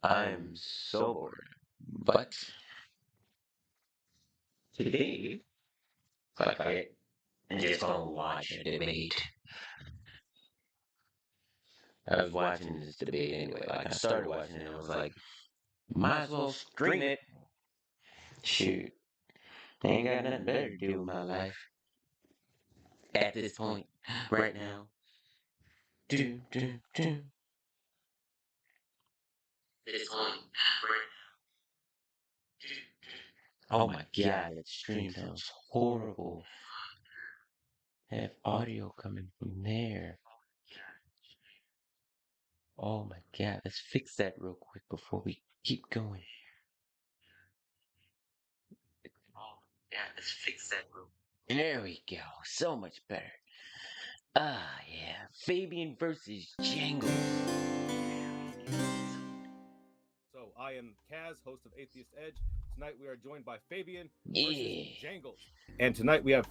I'm so bored. But today, fuck it, I'm just gonna watch a debate. I was watching this debate anyway. Like, I started watching it and I was like, might as well stream it. Shoot, I ain't got nothing better to do with my life at this point, right now. Do, do, do. This point, right. Oh my god, that stream sounds horrible. Have audio coming from there. Oh my god, let's fix that real quick before we keep going. Oh yeah, let's fix that real quick. There we go. So much better. Ah yeah. Fabian versus Jangles. So I am Kaz, host of Atheist Edge. Tonight we are joined by Fabian versus Yeah. Jangles. And tonight we have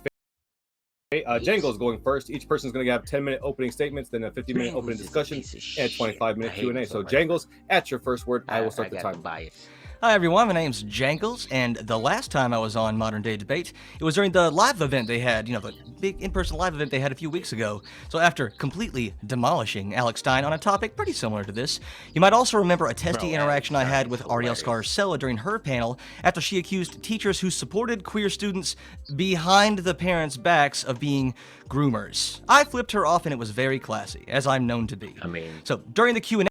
Jangles Yes. going first. Each person is going to have 10-minute opening statements, then a 50-minute opening Jangles is a discussion, piece of and a shit. 25-minute I hate him Q&A. so So much. Jangles, at your first word, I will start the got time. the bias. Hi everyone, my name's Jangles, and the last time I was on Modern Day Debate, it was during the live event they had, the big in-person live event they had a few weeks ago. So after completely demolishing Alex Stein on a topic pretty similar to this, you might also remember a testy interaction I had with Ariel Scarcella during her panel after she accused teachers who supported queer students behind the parents' backs of being groomers. I flipped her off and it was very classy, as I'm known to be. I mean, So during the Q&A,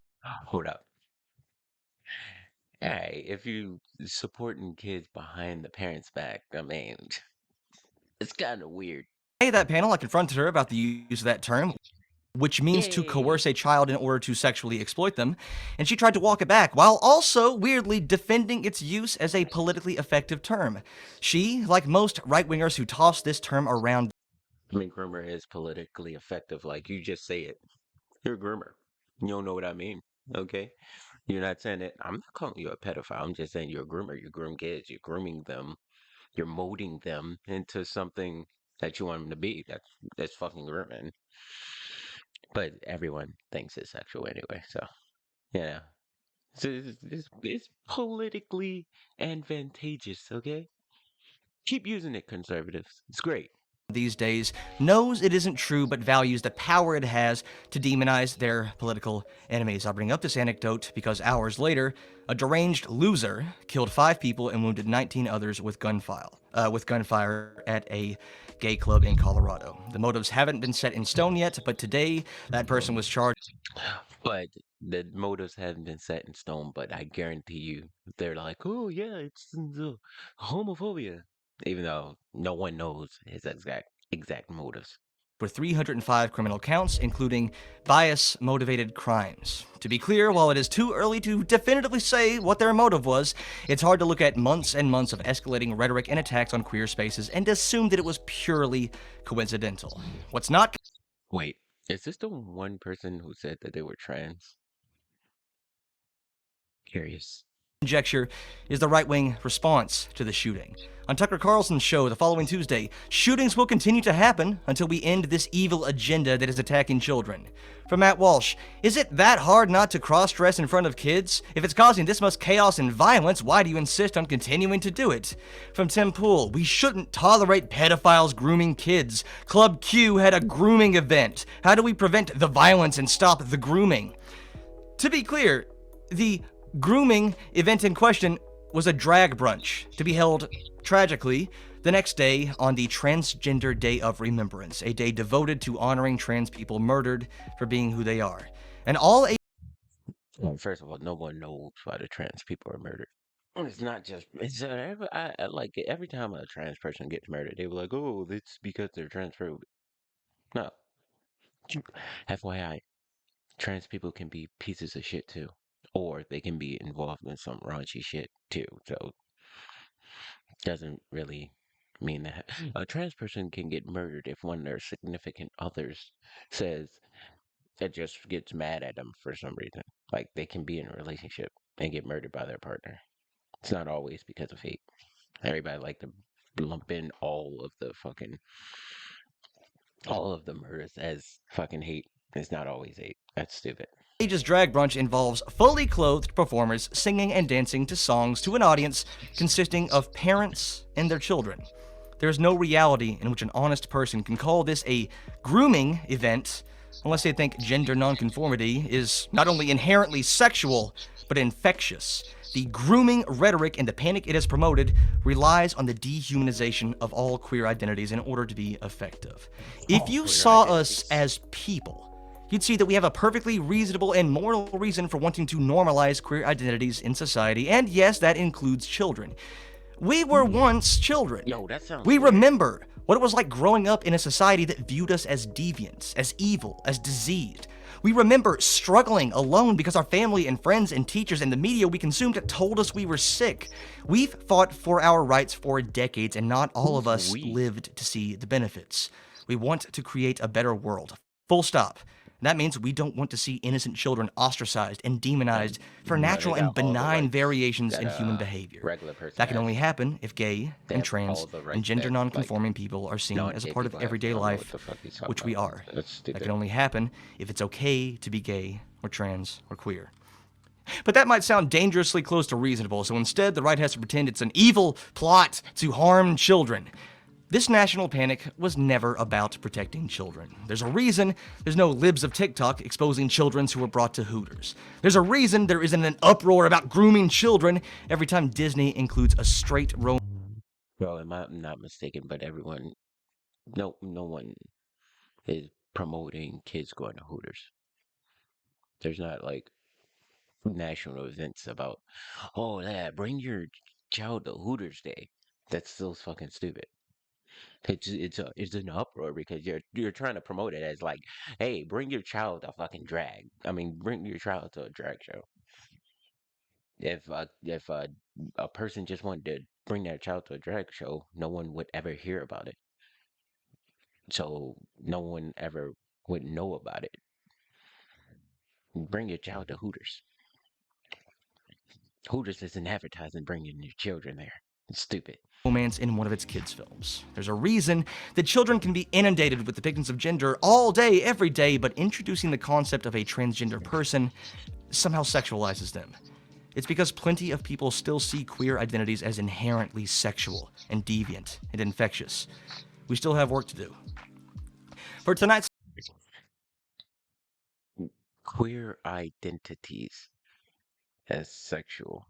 hold up. Hey, if you supporting kids behind the parents' back, I mean, it's kind of weird. that panel, I confronted her about the use of that term, which means to coerce a child in order to sexually exploit them, and she tried to walk it back, while also weirdly defending its use as a politically effective term. She, like most right-wingers who toss this term around, I mean, groomer is politically effective. Like, you just say it. You're a groomer. You don't know what I mean. Okay? You're not saying it. I'm not calling you a pedophile. I'm just saying you're a groomer. You groom kids. You're grooming them. You're molding them into something that you want them to be. That's fucking grooming. But everyone thinks it's sexual anyway. So, yeah. So it's politically advantageous, okay? Keep using it, conservatives. It's great. these days knows it isn't true but values the power it has to demonize their political enemies. I'll bring up this anecdote because hours later, a deranged loser killed 5 people and wounded 19 others with gunfire at a gay club in Colorado. The motives haven't been set in stone yet, but today that person was charged. But the motives haven't been set in stone, but I guarantee you, they're like, oh, yeah, it's the homophobia. Even though no one knows his exact motives. For 305 criminal counts, including bias-motivated crimes. To be clear, while it is too early to definitively say what their motive was, it's hard to look at months and months of escalating rhetoric and attacks on queer spaces and assume that it was purely coincidental. What's not Wait, is this the one person who said that they were trans? Curious. conjecture is the right-wing response to the shooting. On Tucker Carlson's show the following Tuesday, shootings will continue to happen until we end this evil agenda that is attacking children. From Matt Walsh, is it that hard not to cross-dress in front of kids? If it's causing this much chaos and violence, why do you insist on continuing to do it? From Tim Pool, we shouldn't tolerate pedophiles grooming kids. Club Q had a grooming event. How do we prevent the violence and stop the grooming? To be clear, the grooming event in question was a drag brunch to be held, tragically, the next day on the Transgender Day of Remembrance, a day devoted to honoring trans people murdered for being who they are. And all Well, first of all, no one knows why the trans people are murdered. And it's not just it's I like it every time a trans person gets murdered, they were like, "Oh, it's because they're transphobic." No, FYI, trans people can be pieces of shit too, or they can be involved in some raunchy shit too. So doesn't really mean that a trans person can get murdered if one of their significant others says it just gets mad at them for some reason. Like they can be in a relationship and get murdered by their partner. It's not always because of hate. Everybody like to lump in all of the murders as fucking hate. It's not always 8. That's stupid. Age's drag brunch involves fully clothed performers singing and dancing to songs to an audience consisting of parents and their children. There is no reality in which an honest person can call this a grooming event unless they think gender nonconformity is not only inherently sexual, but infectious. The grooming rhetoric and the panic it has promoted relies on the dehumanization of all queer identities in order to be effective. If you saw us as people, you'd see that we have a perfectly reasonable and moral reason for wanting to normalize queer identities in society, and yes, that includes children. We were once children. Yo, that sounds We weird. remember what it was like growing up in a society that viewed us as deviants, as evil, as diseased. We remember struggling alone because our family and friends and teachers and the media we consumed told us we were sick. We've fought for our rights for decades, and not all of us lived to see the benefits. We want to create a better world. Full stop. That means we don't want to see innocent children ostracized and demonized for natural and benign variations in human behavior. That can only happen if gay and trans and gender nonconforming people are seen as a part of everyday life, which we are. That can only happen if it's okay to be gay or trans or queer. But that might sound dangerously close to reasonable, so instead the right has to pretend it's an evil plot to harm children. This national panic was never about protecting children. There's a reason there's no libs of TikTok exposing children who were brought to Hooters. There's a reason there isn't an uproar about grooming children every time Disney includes a straight romance. Well, am I not mistaken, but everyone, no one is promoting kids going to Hooters. There's not like national events about, oh yeah, bring your child to Hooters Day. That's still fucking stupid. It's an uproar because you're trying to promote it as like, hey, bring your child to fucking drag. I mean, bring your child to a drag show. If a person just wanted to bring their child to a drag show, no one would ever hear about it. So no one ever would know about it. Bring your child to Hooters. Hooters isn't advertising bringing your children there. It's stupid. In one of its kids' films. There's a reason that children can be inundated with depictions of gender all day, every day, but introducing the concept of a transgender person somehow sexualizes them. It's because plenty of people still see queer identities as inherently sexual and deviant and infectious. We still have work to do. For tonight's Queer identities as sexual.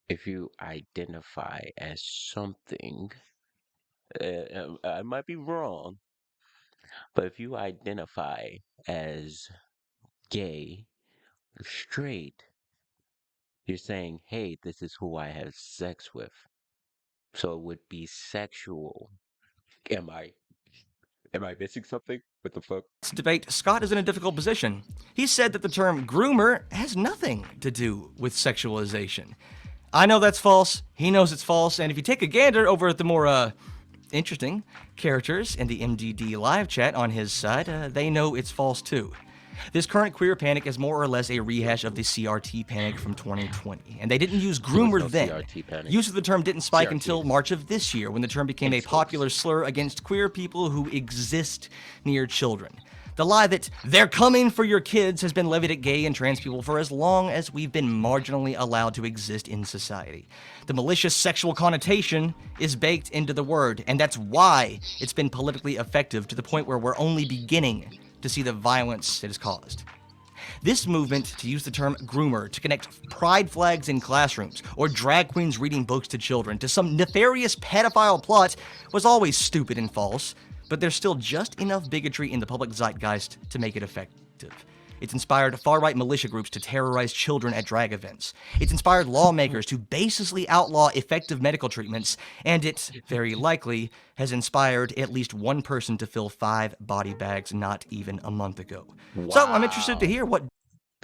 If you identify as something, I might be wrong, but if you identify as gay or straight, you're saying, hey, this is who I have sex with. So it would be sexual. Am I missing something? What the fuck? debate, Scott is in a difficult position. He said that the term groomer has nothing to do with sexualization. I know that's false, he knows it's false, and if you take a gander over at the more, interesting characters in the MDD live chat on his side, they know it's false too. This current queer panic is more or less a rehash of the CRT panic from 2020, and they didn't use groomer then. Use of the term didn't spike until March of this year, when the term became a popular slur against queer people who exist near children. The lie that they're coming for your kids has been levied at gay and trans people for as long as we've been marginally allowed to exist in society. The malicious sexual connotation is baked into the word, and that's why it's been politically effective to the point where we're only beginning to see the violence it has caused. This movement to use the term groomer to connect pride flags in classrooms or drag queens reading books to children to some nefarious pedophile plot was always stupid and false, but there's still just enough bigotry in the public zeitgeist to make it effective. It's inspired far-right militia groups to terrorize children at drag events. It's inspired lawmakers to baselessly outlaw effective medical treatments, and it, very likely, has inspired at least one person to fill 5 body bags not even a month ago. Wow. So I'm interested to hear what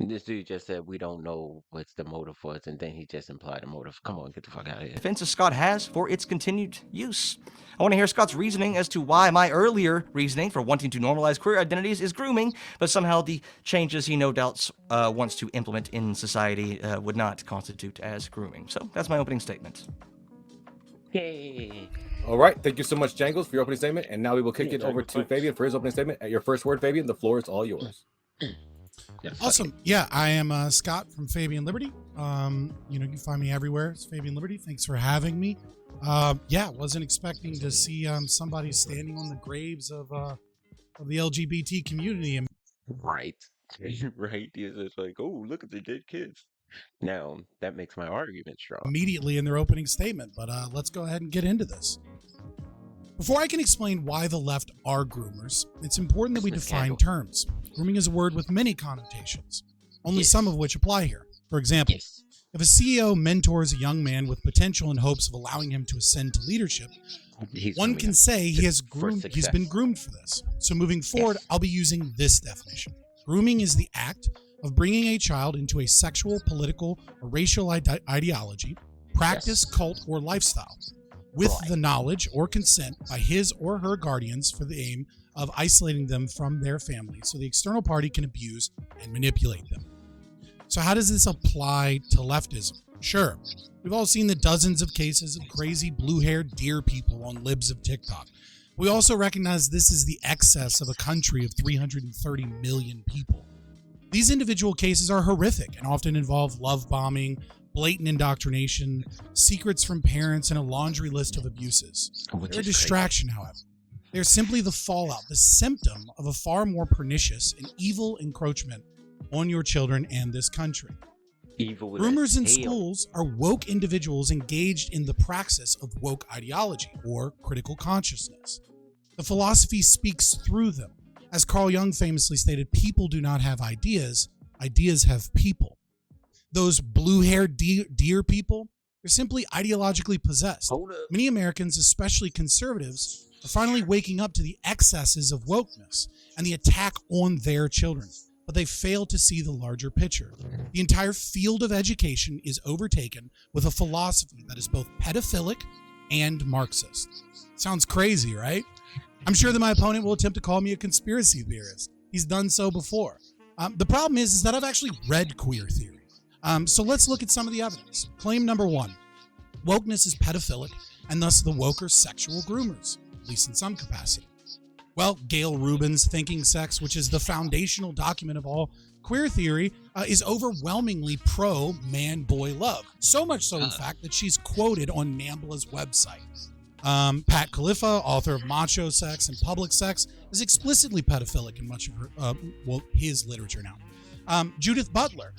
This dude just said we don't know what's the motive was, and then he just implied a motive. Come on, get the fuck out of here. defenses Scott has for its continued use. I want to hear Scott's reasoning as to why my earlier reasoning for wanting to normalize queer identities is grooming, but somehow the changes he no doubt wants to implement in society would not constitute as grooming. So that's my opening statement. Yay. All right. Thank you so much, Jangles, for your opening statement. And now we will kick Yeah, it over Jangles, to thanks. Fabian for his opening statement. At your first word, Fabian, the floor is all yours. Yeah, fuck Awesome. Yeah, I am Scott from Fabian Liberty. You can find me everywhere. It's Fabian Liberty. Thanks for having me. Wasn't expecting to see somebody standing on the graves of the LGBT community it. Right. Right. It's just like, oh, look at the dead kids. Now, that makes my argument strong. immediately in their opening statement. But let's go ahead and get into this. Before I can explain why the left are groomers, it's important that we Business define scandal. terms. Grooming is a word with many connotations, only Yes. some of which apply here. For example, Yes. if a CEO mentors a young man with potential in hopes of allowing him to ascend to leadership, He's one coming can up say he has for he's success. been groomed for this. So moving forward, Yes. I'll be using this definition. Grooming is the act of bringing a child into a sexual, political, or racial ideology, practice, Yes. cult, or lifestyle, with Right. the knowledge or consent by his or her guardians for the aim of isolating them from their family so the external party can abuse and manipulate them. So how does this apply to leftism? Sure, we've all seen the dozens of cases of crazy blue-haired deer people on libs of TikTok. We also recognize this is the excess of a country of 330 million people. These individual cases are horrific and often involve love bombing, blatant indoctrination, secrets from parents, and a laundry list of abuses. Which They're a is distraction, however. They're simply the fallout, the symptom of a far more pernicious and evil encroachment on your children and this country. crazy. Evil with a Groomers in tail. schools are woke individuals engaged in the praxis of woke ideology or critical consciousness. The philosophy speaks through them. As Carl Jung famously stated, people do not have ideas, ideas have people. Those blue-haired deer people, they're simply ideologically possessed. Hold up. Many Americans, especially conservatives, are finally waking up to the excesses of wokeness and the attack on their children, but they fail to see the larger picture. The entire field of education is overtaken with a philosophy that is both pedophilic and Marxist. Sounds crazy, right? I'm sure that my opponent will attempt to call me a conspiracy theorist. He's done so before. The problem is that I've actually read queer theory. So let's look at some of the evidence. Claim number one, wokeness is pedophilic and thus the woke are sexual groomers, at least in some capacity. Well, Gail Rubin's Thinking Sex, which is the foundational document of all queer theory, is overwhelmingly pro man-boy love. So much so, in fact, that she's quoted on NAMBLA's website. Pat Califfa, author of Macho Sex and Public Sex, is explicitly pedophilic in much of her, his literature now. Judith Butler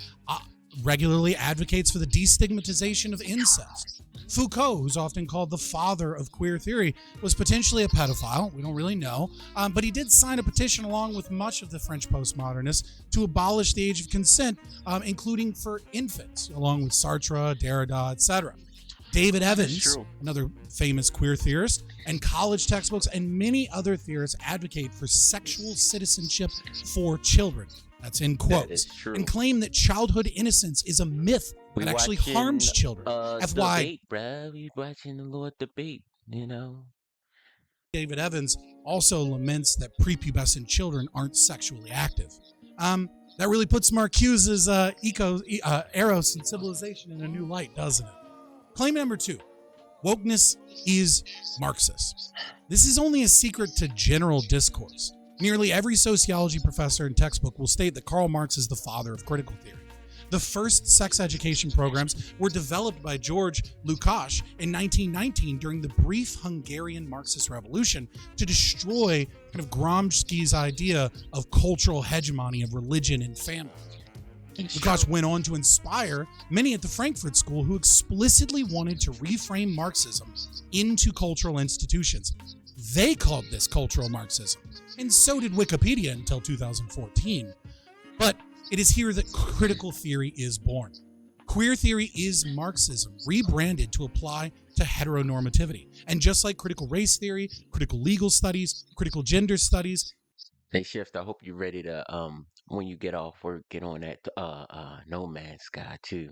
regularly advocates for the destigmatization of incest. Foucault, who's often called the father of queer theory, was potentially a pedophile. We don't really know. But he did sign a petition along with much of the French postmodernists to abolish the age of consent, including for infants, along with Sartre, Derrida, etc. David Evans, true. another famous queer theorist, and college textbooks and many other theorists advocate for sexual citizenship for children. That's in quotes. That is true. And claim that childhood innocence is a myth We that actually watching, harms children. FY, debate, bruh. We watching the Lord debate, you know. David Evans also laments that prepubescent children aren't sexually active. That really puts Marcuse's Eros and Civilization in a new light, doesn't it? Claim number two, wokeness is Marxist. This is only a secret to general discourse. Nearly every sociology professor and textbook will state that Karl Marx is the father of critical theory. The first sex education programs were developed by George Lukács in 1919 during the brief Hungarian Marxist Revolution to destroy kind of Gramsci's idea of cultural hegemony of religion and family. Lukács went on to inspire many at the Frankfurt School who explicitly wanted to reframe Marxism into cultural institutions. They called this cultural Marxism, and so did Wikipedia until 2014. But it is here that critical theory is born. Queer theory is Marxism, rebranded to apply to heteronormativity. And just like critical race theory, critical legal studies, critical gender studies, Hey, Shift, I hope you're ready to, when you get off work, get on that, No Man's Sky, too.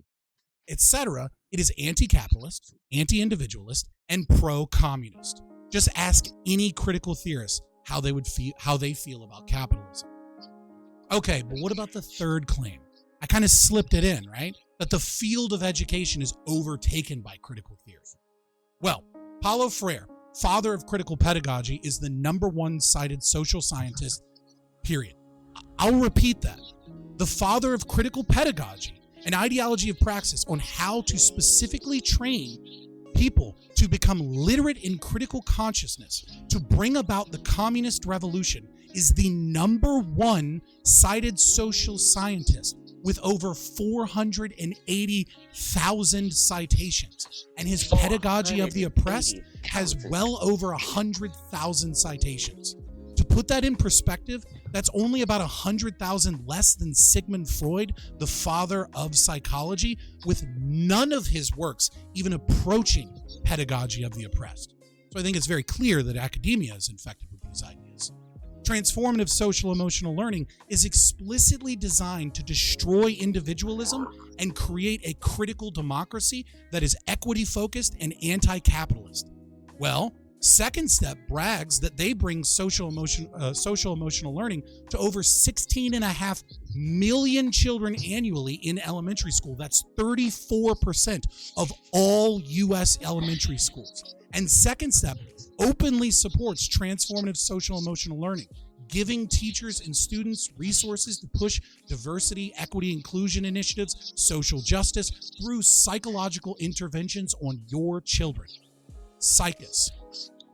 etc., it is anti-capitalist, anti-individualist, and pro-communist. Just ask any critical theorist how they feel about capitalism. Okay, but what about the third claim? I kind of slipped it in, right? That the field of education is overtaken by critical theory. Well, Paulo Freire, father of critical pedagogy, is the #1 cited social scientist, period. I'll repeat that. The father of critical pedagogy, an ideology of praxis on how to specifically train people to become literate in critical consciousness to bring about the communist revolution, is the #1 cited social scientist with over 480,000 citations. And his Pedagogy of the Oppressed has well over 100,000 citations. To put that in perspective, that's only about 100,000 less than Sigmund Freud, the father of psychology, with none of his works even approaching Pedagogy of the Oppressed. So I think it's very clear that academia is infected with these ideas. Transformative social emotional learning is explicitly designed to destroy individualism and create a critical democracy that is equity focused and anti-capitalist. Well, Second Step brags that they bring social emotional learning to over 16.5 million children annually in elementary school. That's 34% of all U.S. elementary schools. And Second Step openly supports transformative social emotional learning, giving teachers and students resources to push diversity, equity, inclusion initiatives, social justice through psychological interventions on your children. SICUS,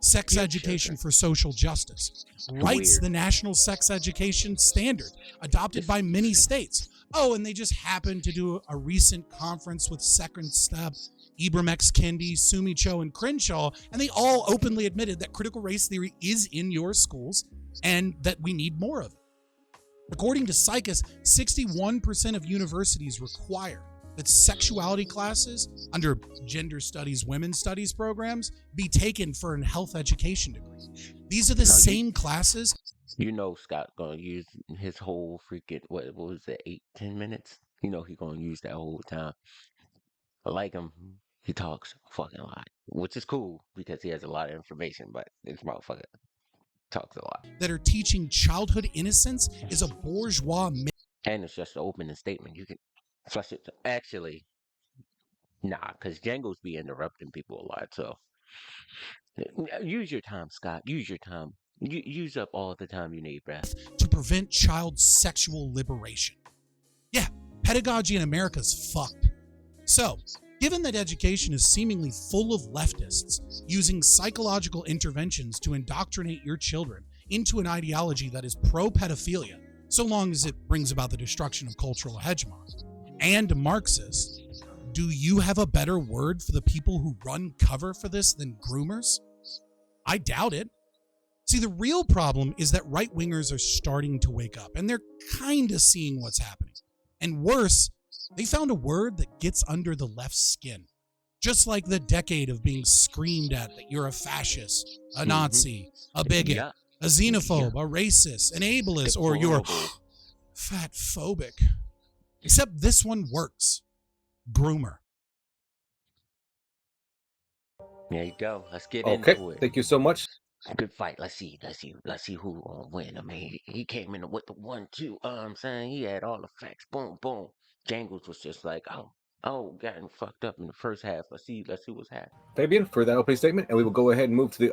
Sex Education for Social Justice, writes the National Sex Education Standard, adopted by many states. Oh, and they just happened to do a recent conference with Second Step, Ibram X. Kendi, Sumi Cho, and Crenshaw, and they all openly admitted that critical race theory is in your schools and that we need more of it. According to SICUS, 61% of universities require that sexuality classes under gender studies, women's studies programs be taken for a health education degree. These are the same classes. You know Scott gonna use his whole freaking, what was it, 8-10 minutes? You know he gonna use that whole time. I like him. He talks a fucking lot, which is cool because he has a lot of information, but this motherfucker talks a lot. That are teaching childhood innocence is a bourgeois And it's just an opening statement. You can flush it. Actually, nah, because Jangles be interrupting people a lot. So use your time, Scott. Use your time. Use up all the time you need, bruh. To prevent child sexual liberation. Yeah, pedagogy in America is fucked. So, given that education is seemingly full of leftists using psychological interventions to indoctrinate your children into an ideology that is pro-pedophilia, so long as it brings about the destruction of cultural hegemony, and Marxist, do you have a better word for the people who run cover for this than groomers? I doubt it. See, the real problem is that right-wingers are starting to wake up, and they're kind of seeing what's happening. And worse, they found a word that gets under the left's skin. Just like the decade of being screamed at that you're a fascist, a Nazi, a bigot, a xenophobe, a racist, an ableist, or you're fat phobic. Except this one works. Groomer. There you go. Let's get Okay, into it. thank you so much. Good fight. Let's see who gonna win. I mean, he came in with the 1-2. I'm saying he had all the facts. Boom, boom. Jangles was just like, gotten fucked up in the first half. Let's see what's happening. Fabian, for that opening statement, and we will go ahead and move to the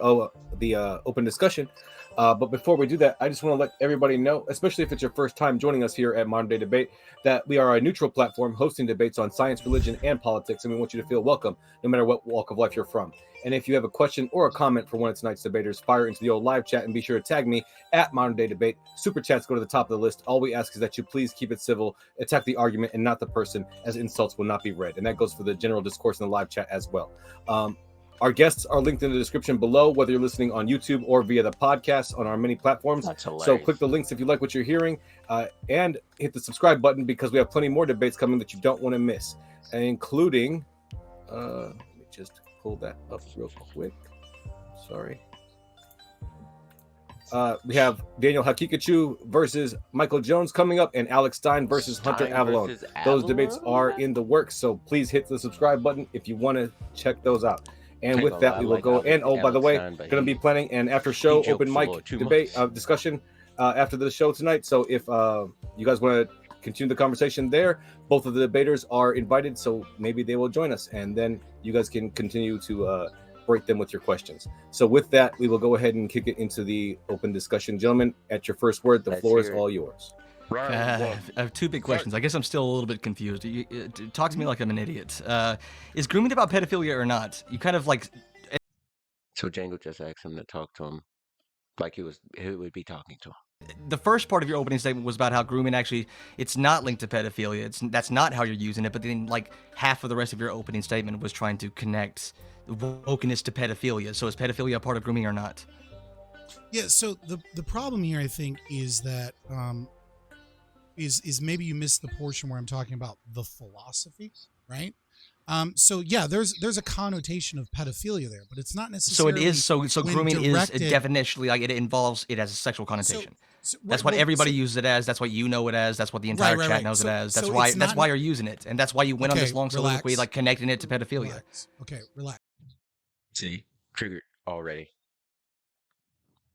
open discussion. But before we do that, I just want to let everybody know, especially if it's your first time joining us here at Modern Day Debate, that we are a neutral platform hosting debates on science, religion, and politics, and we want you to feel welcome no matter what walk of life you're from. And if you have a question or a comment for one of tonight's debaters, fire into the old live chat and be sure to tag me at Modern Day Debate. Super chats go to the top of the list. All we ask is that you please keep it civil, attack the argument and not the person, as insults will not be read. And that goes for the general discourse in the live chat as well. Our guests are linked in the description below, whether you're listening on YouTube or via the podcast on our many platforms. So click the links if you like what you're hearing, and hit the subscribe button because we have plenty more debates coming that you don't want to miss, including, let me just pull that up real quick. Sorry. We have Daniel Hakikachu versus Michael Jones coming up, and Alex Stein versus Hunter Avalon. Those debates are in the works, so please hit the subscribe button if you want to check those out. And with that, we will go. And oh, by the way, going to be planning an after show open mic debate discussion after the show tonight. So if you guys want to continue the conversation there, both of the debaters are invited, so maybe they will join us, and then you guys can continue to separate them with your questions. So with that, we will go ahead and kick it into the open discussion. Gentlemen, at your first word, the floor is all yours. I have two big questions. I guess I'm still a little bit confused. Talk to me like I'm an idiot. Is grooming about pedophilia or not? You kind of like. So Django just asked him to talk to him like he would be talking to him. The first part of your opening statement was about how grooming actually, it's not linked to pedophilia. That's not how you're using it. But then like half of the rest of your opening statement was trying to connect wokeness to pedophilia. So is pedophilia a part of grooming or not? Yeah. So the problem here, I think, is that is maybe you missed the portion where I'm talking about the philosophy, right? So yeah, there's a connotation of pedophilia there, but it's not So necessarily. it is. So grooming is directed- definitionally like it involves it as a sexual connotation. That's right, what well, everybody so- uses it as. That's what you know it as. That's what the entire Right, chat right. knows So- it as. That's so why. it's That's not- why you're using it, and that's why you went on this Okay, long soliloquy, relax. like connecting it to pedophilia. Relax. Okay, relax. See, triggered already.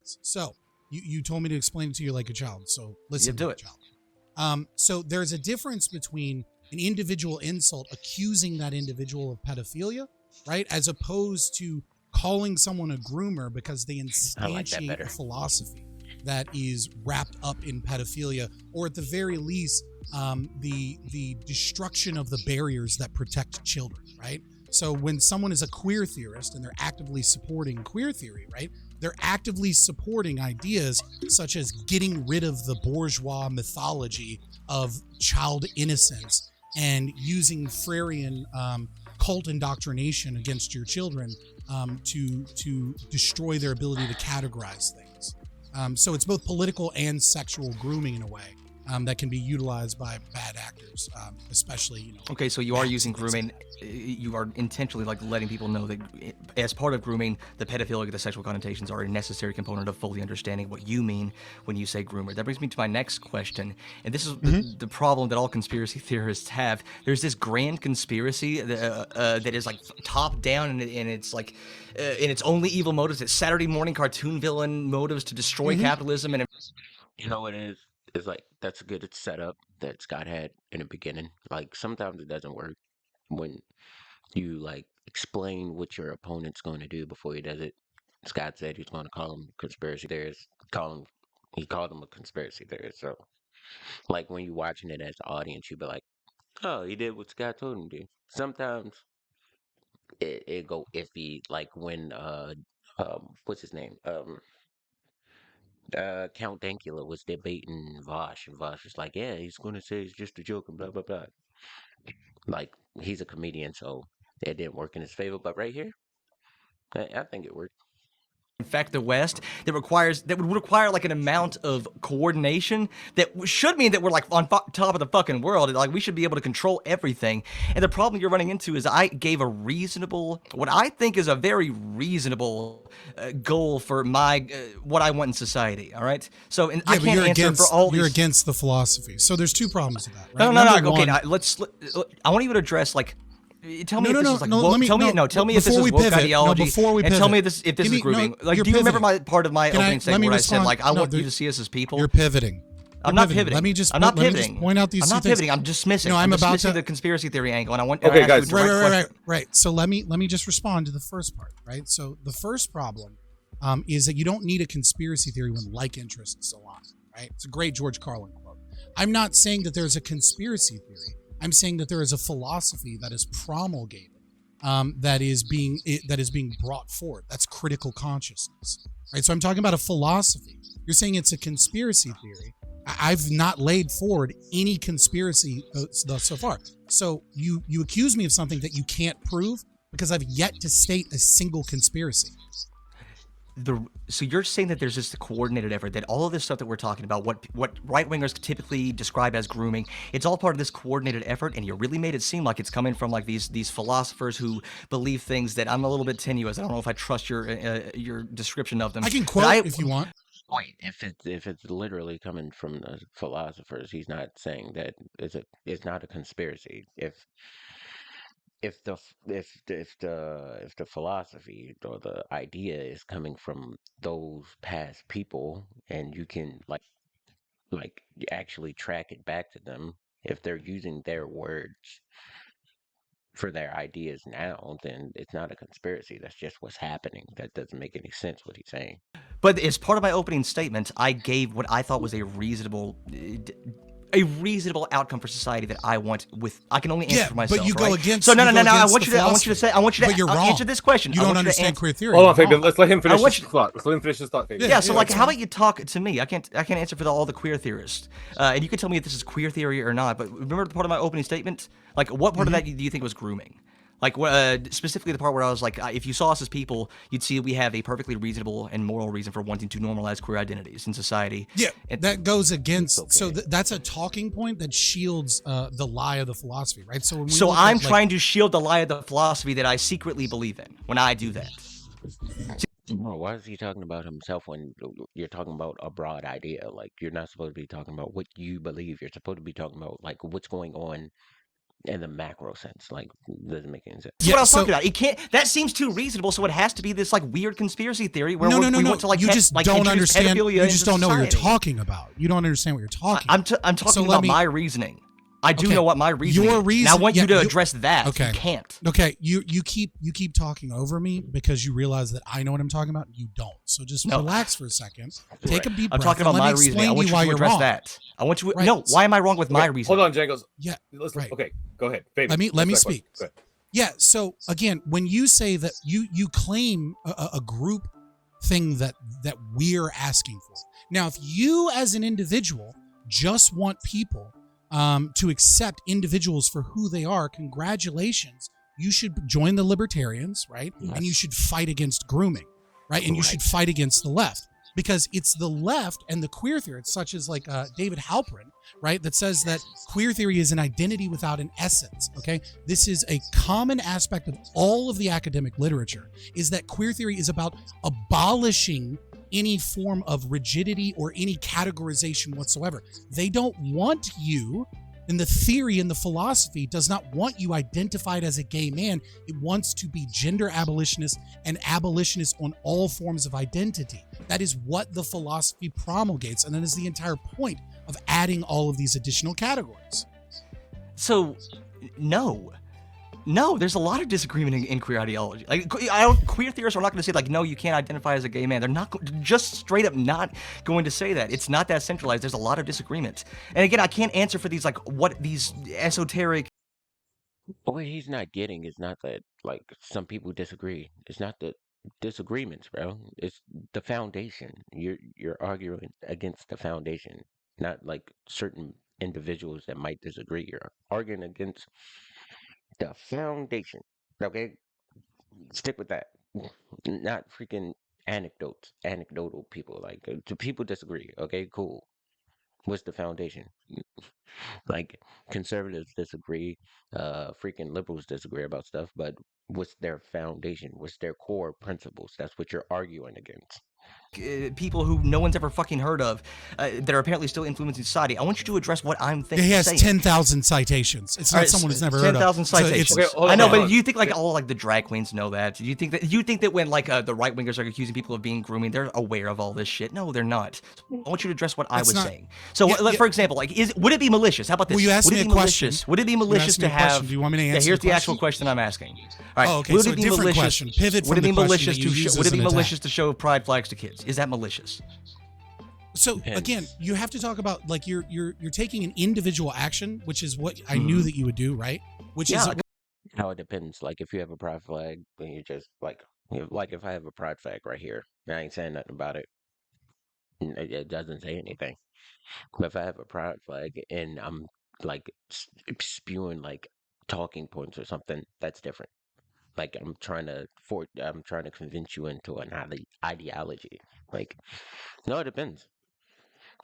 So you told me to explain it to you like a child. So listen, do like it. a child. So there's a difference between an individual insult accusing that individual of pedophilia, right, as opposed to calling someone a groomer because they instantiate better. a philosophy that is wrapped up in pedophilia, or at the very least, the destruction of the barriers that protect children, right? So when someone is a queer theorist and they're actively supporting queer theory, right, they're actively supporting ideas such as getting rid of the bourgeois mythology of child innocence and using Freudian cult indoctrination against your children to destroy their ability to categorize things. So it's both political and sexual grooming in a way that can be utilized by bad actors, especially. Okay, so you are bad using things. grooming. You are intentionally like letting people know that as part of grooming, the pedophilia, the sexual connotations are a necessary component of fully understanding what you mean when you say groomer. That brings me to my next question, and this is the problem that all conspiracy theorists have. There's this grand conspiracy that is like top down, and it's like in its only evil motives. It's Saturday morning cartoon villain motives to destroy capitalism and. You know what it is? It's like that's a good setup that Scott had in the beginning. Like sometimes it doesn't work when you like explain what your opponent's going to do before he does it. Scott said he's going to call him conspiracy theorist. He called him a conspiracy theorist. So like when you're watching it as the audience, you be like, oh, he did what Scott told him to do. Sometimes it go iffy, like when what's his name? Count Dankula was debating Vosh, and Vosh was like, "Yeah, he's going to say it's just a joke and blah blah blah." Like he's a comedian, so it didn't work in his favor. But right here, I think it worked. Infect the West that would require like an amount of coordination that should mean that we're like on top of the fucking world. Like we should be able to control everything. And the problem you're running into is I gave what I think is a very reasonable goal for my what I want in society. All right. So I but can't answer for all you're these. against the philosophy. So there's two problems with that, right? No. Number Okay, one- now, I want you to address like. Tell me if this is like let me- tell me if this before is we woke pivot, ideology, before we and tell me pivot. if this Give is me- grooming. no, Like, you're do you remember pivoting. my part of my Can I- opening let statement me where I said respond? like I No, want you there- to see us as people? You're pivoting. I'm not pivoting. Let me just I'm not let me pivoting. just point out these I'm two not things. pivoting. I'm dismissing. No, I'm I'm about dismissing to- the conspiracy theory angle, and I want. Okay, I asked guys. you a direct question. Right. So let me just respond to the first part, right? So the first problem is that you don't need a conspiracy theory when like interests align, right? It's a great George Carlin quote. I'm not saying that there's a conspiracy theory. I'm saying that there is a philosophy that is promulgated, that is being brought forward. That's critical consciousness, right? So I'm talking about a philosophy. You're saying it's a conspiracy theory. I've not laid forward any conspiracy thus so far. So you accuse me of something that you can't prove because I've yet to state a single conspiracy. So you're saying that there's this coordinated effort, that all of this stuff that we're talking about, what right-wingers typically describe as grooming, it's all part of this coordinated effort, and you really made it seem like it's coming from like these philosophers who believe things that I'm a little bit tenuous. I don't know if I trust your description of them. I can But quote if you want. Wait, if it's literally coming from the philosophers, he's not saying that it's not a conspiracy. If the philosophy or the idea is coming from those past people, and you can like actually track it back to them, if they're using their words, for their ideas now, then it's not a conspiracy. That's just what's happening. That doesn't make any sense what he's saying. But as part of my opening statement, I gave what I thought was a reasonable outcome for society that I want. I can only answer for myself. But you right? go against. So no. I want you to But you're wrong. answer this question. You don't understand queer theory. Hold on, Fabian. Let's let him finish want his you- thought. Let's let him finish his thought, Fabian. Yeah, so like, how about you talk to me? I can't answer for all the queer theorists, and you can tell me if this is queer theory or not. But remember the part of my opening statement? Like, what part of that do you think was grooming? Like, specifically the part where I was like, if you saw us as people, you'd see we have a perfectly reasonable and moral reason for wanting to normalize queer identities in society. Yeah, And- that goes against. Okay. So that's a talking point that shields the lie of the philosophy, right? So when we So look I'm at, like, trying to shield the lie of the philosophy that I secretly believe in when I do that. Bro, why is he talking about himself when you're talking about a broad idea? Like, you're not supposed to be talking about what you believe. You're supposed to be talking about, like, what's going on in the macro sense. Like, doesn't make any sense. That's what I was talking about. It can't. That seems too reasonable. So it has to be this like weird conspiracy theory where we want to like You just don't introduce understand. pedophilia You just into don't know what you're society. talking about. You don't understand what you're talking. I'm talking So let about me- my reasoning. I do Okay, know what my reasoning your is. reason- And I want you yeah, to you- address that. okay. You can't. Okay, you keep talking over me because you realize that I know what I'm talking about and you don't. So just No. relax for a second. Take a deep I'm breath. talking and about let my me reasoning. explain I want to you why to you're address wrong. that. I want you. Right. No. Why am I wrong with my Okay, reasoning? hold on, Jangles. Yeah, right. Okay, go ahead. Fabian, Let me let's back speak. up. Go ahead. Yeah. So again, when you say that you claim a group thing that we're asking for. Now, if you as an individual just want people to accept individuals for who they are, congratulations. You should join the libertarians, right? Yes. And you should fight against grooming, right? And you should fight against the left because it's the left and the queer theorists, such as like David Halperin, right? That says that queer theory is an identity without an essence, okay? This is a common aspect of all of the academic literature, is that queer theory is about abolishing any form of rigidity or any categorization whatsoever. They don't want you, and the theory and the philosophy does not want you identified as a gay man. It wants to be gender abolitionist and abolitionist on all forms of identity. That is what the philosophy promulgates, and that is the entire point of adding all of these additional categories. So, no, there's a lot of disagreement in queer ideology. Like, queer theorists are not going to say like, no, you can't identify as a gay man. They're not just straight up not going to say that. It's not that centralized. There's a lot of disagreement. And again, I can't answer for these like what these esoteric. What he's not getting is not that, like, some people disagree. It's not the disagreements, bro. It's the foundation. You're arguing against the foundation, not like certain individuals that might disagree. You're arguing against the foundation. Okay? Stick with that. Not freaking anecdotal people. Like, do people disagree? Okay, cool. What's the foundation? Like, conservatives disagree, freaking liberals disagree about stuff, but what's their foundation? What's their core principles? That's what you're arguing against. People who no one's ever fucking heard of that are apparently still influencing society. I want you to address what I'm He has saying. 10,000 citations. It's not someone who's never heard of. 10,000 citations. Okay, hold I know, on, hold but on. you think like all like the drag queens know that? Do you think that when like the right wingers are accusing people of being grooming, they're aware of all this shit? No, they're not. I want you to address what I That's was not- saying. So, Yeah, for example, like, would it be malicious? How about this? Well, you asked would me it be a question. malicious? Would it be You malicious asked me to a question. have? Do you want me to Yeah, answer here's the the actual question? question I'm asking. All right. Oh, okay, Would so it a be different malicious? question. Pivot Would from it be the question malicious that you to use would as it be an malicious attack. to show pride flags to kids? Is that malicious? So Depends. again, you have to talk about like you're taking an individual action, which is what I knew that you would do, right? Which Yeah, is like- How it depends. Like, if you have a pride flag, then you just, like, like if I have a pride flag right here, I ain't saying nothing about it. It doesn't say anything. But if I have a pride flag and I'm like spewing like talking points or something, that's different. Like, I'm trying to convince you into an ideology. Like, no, it depends.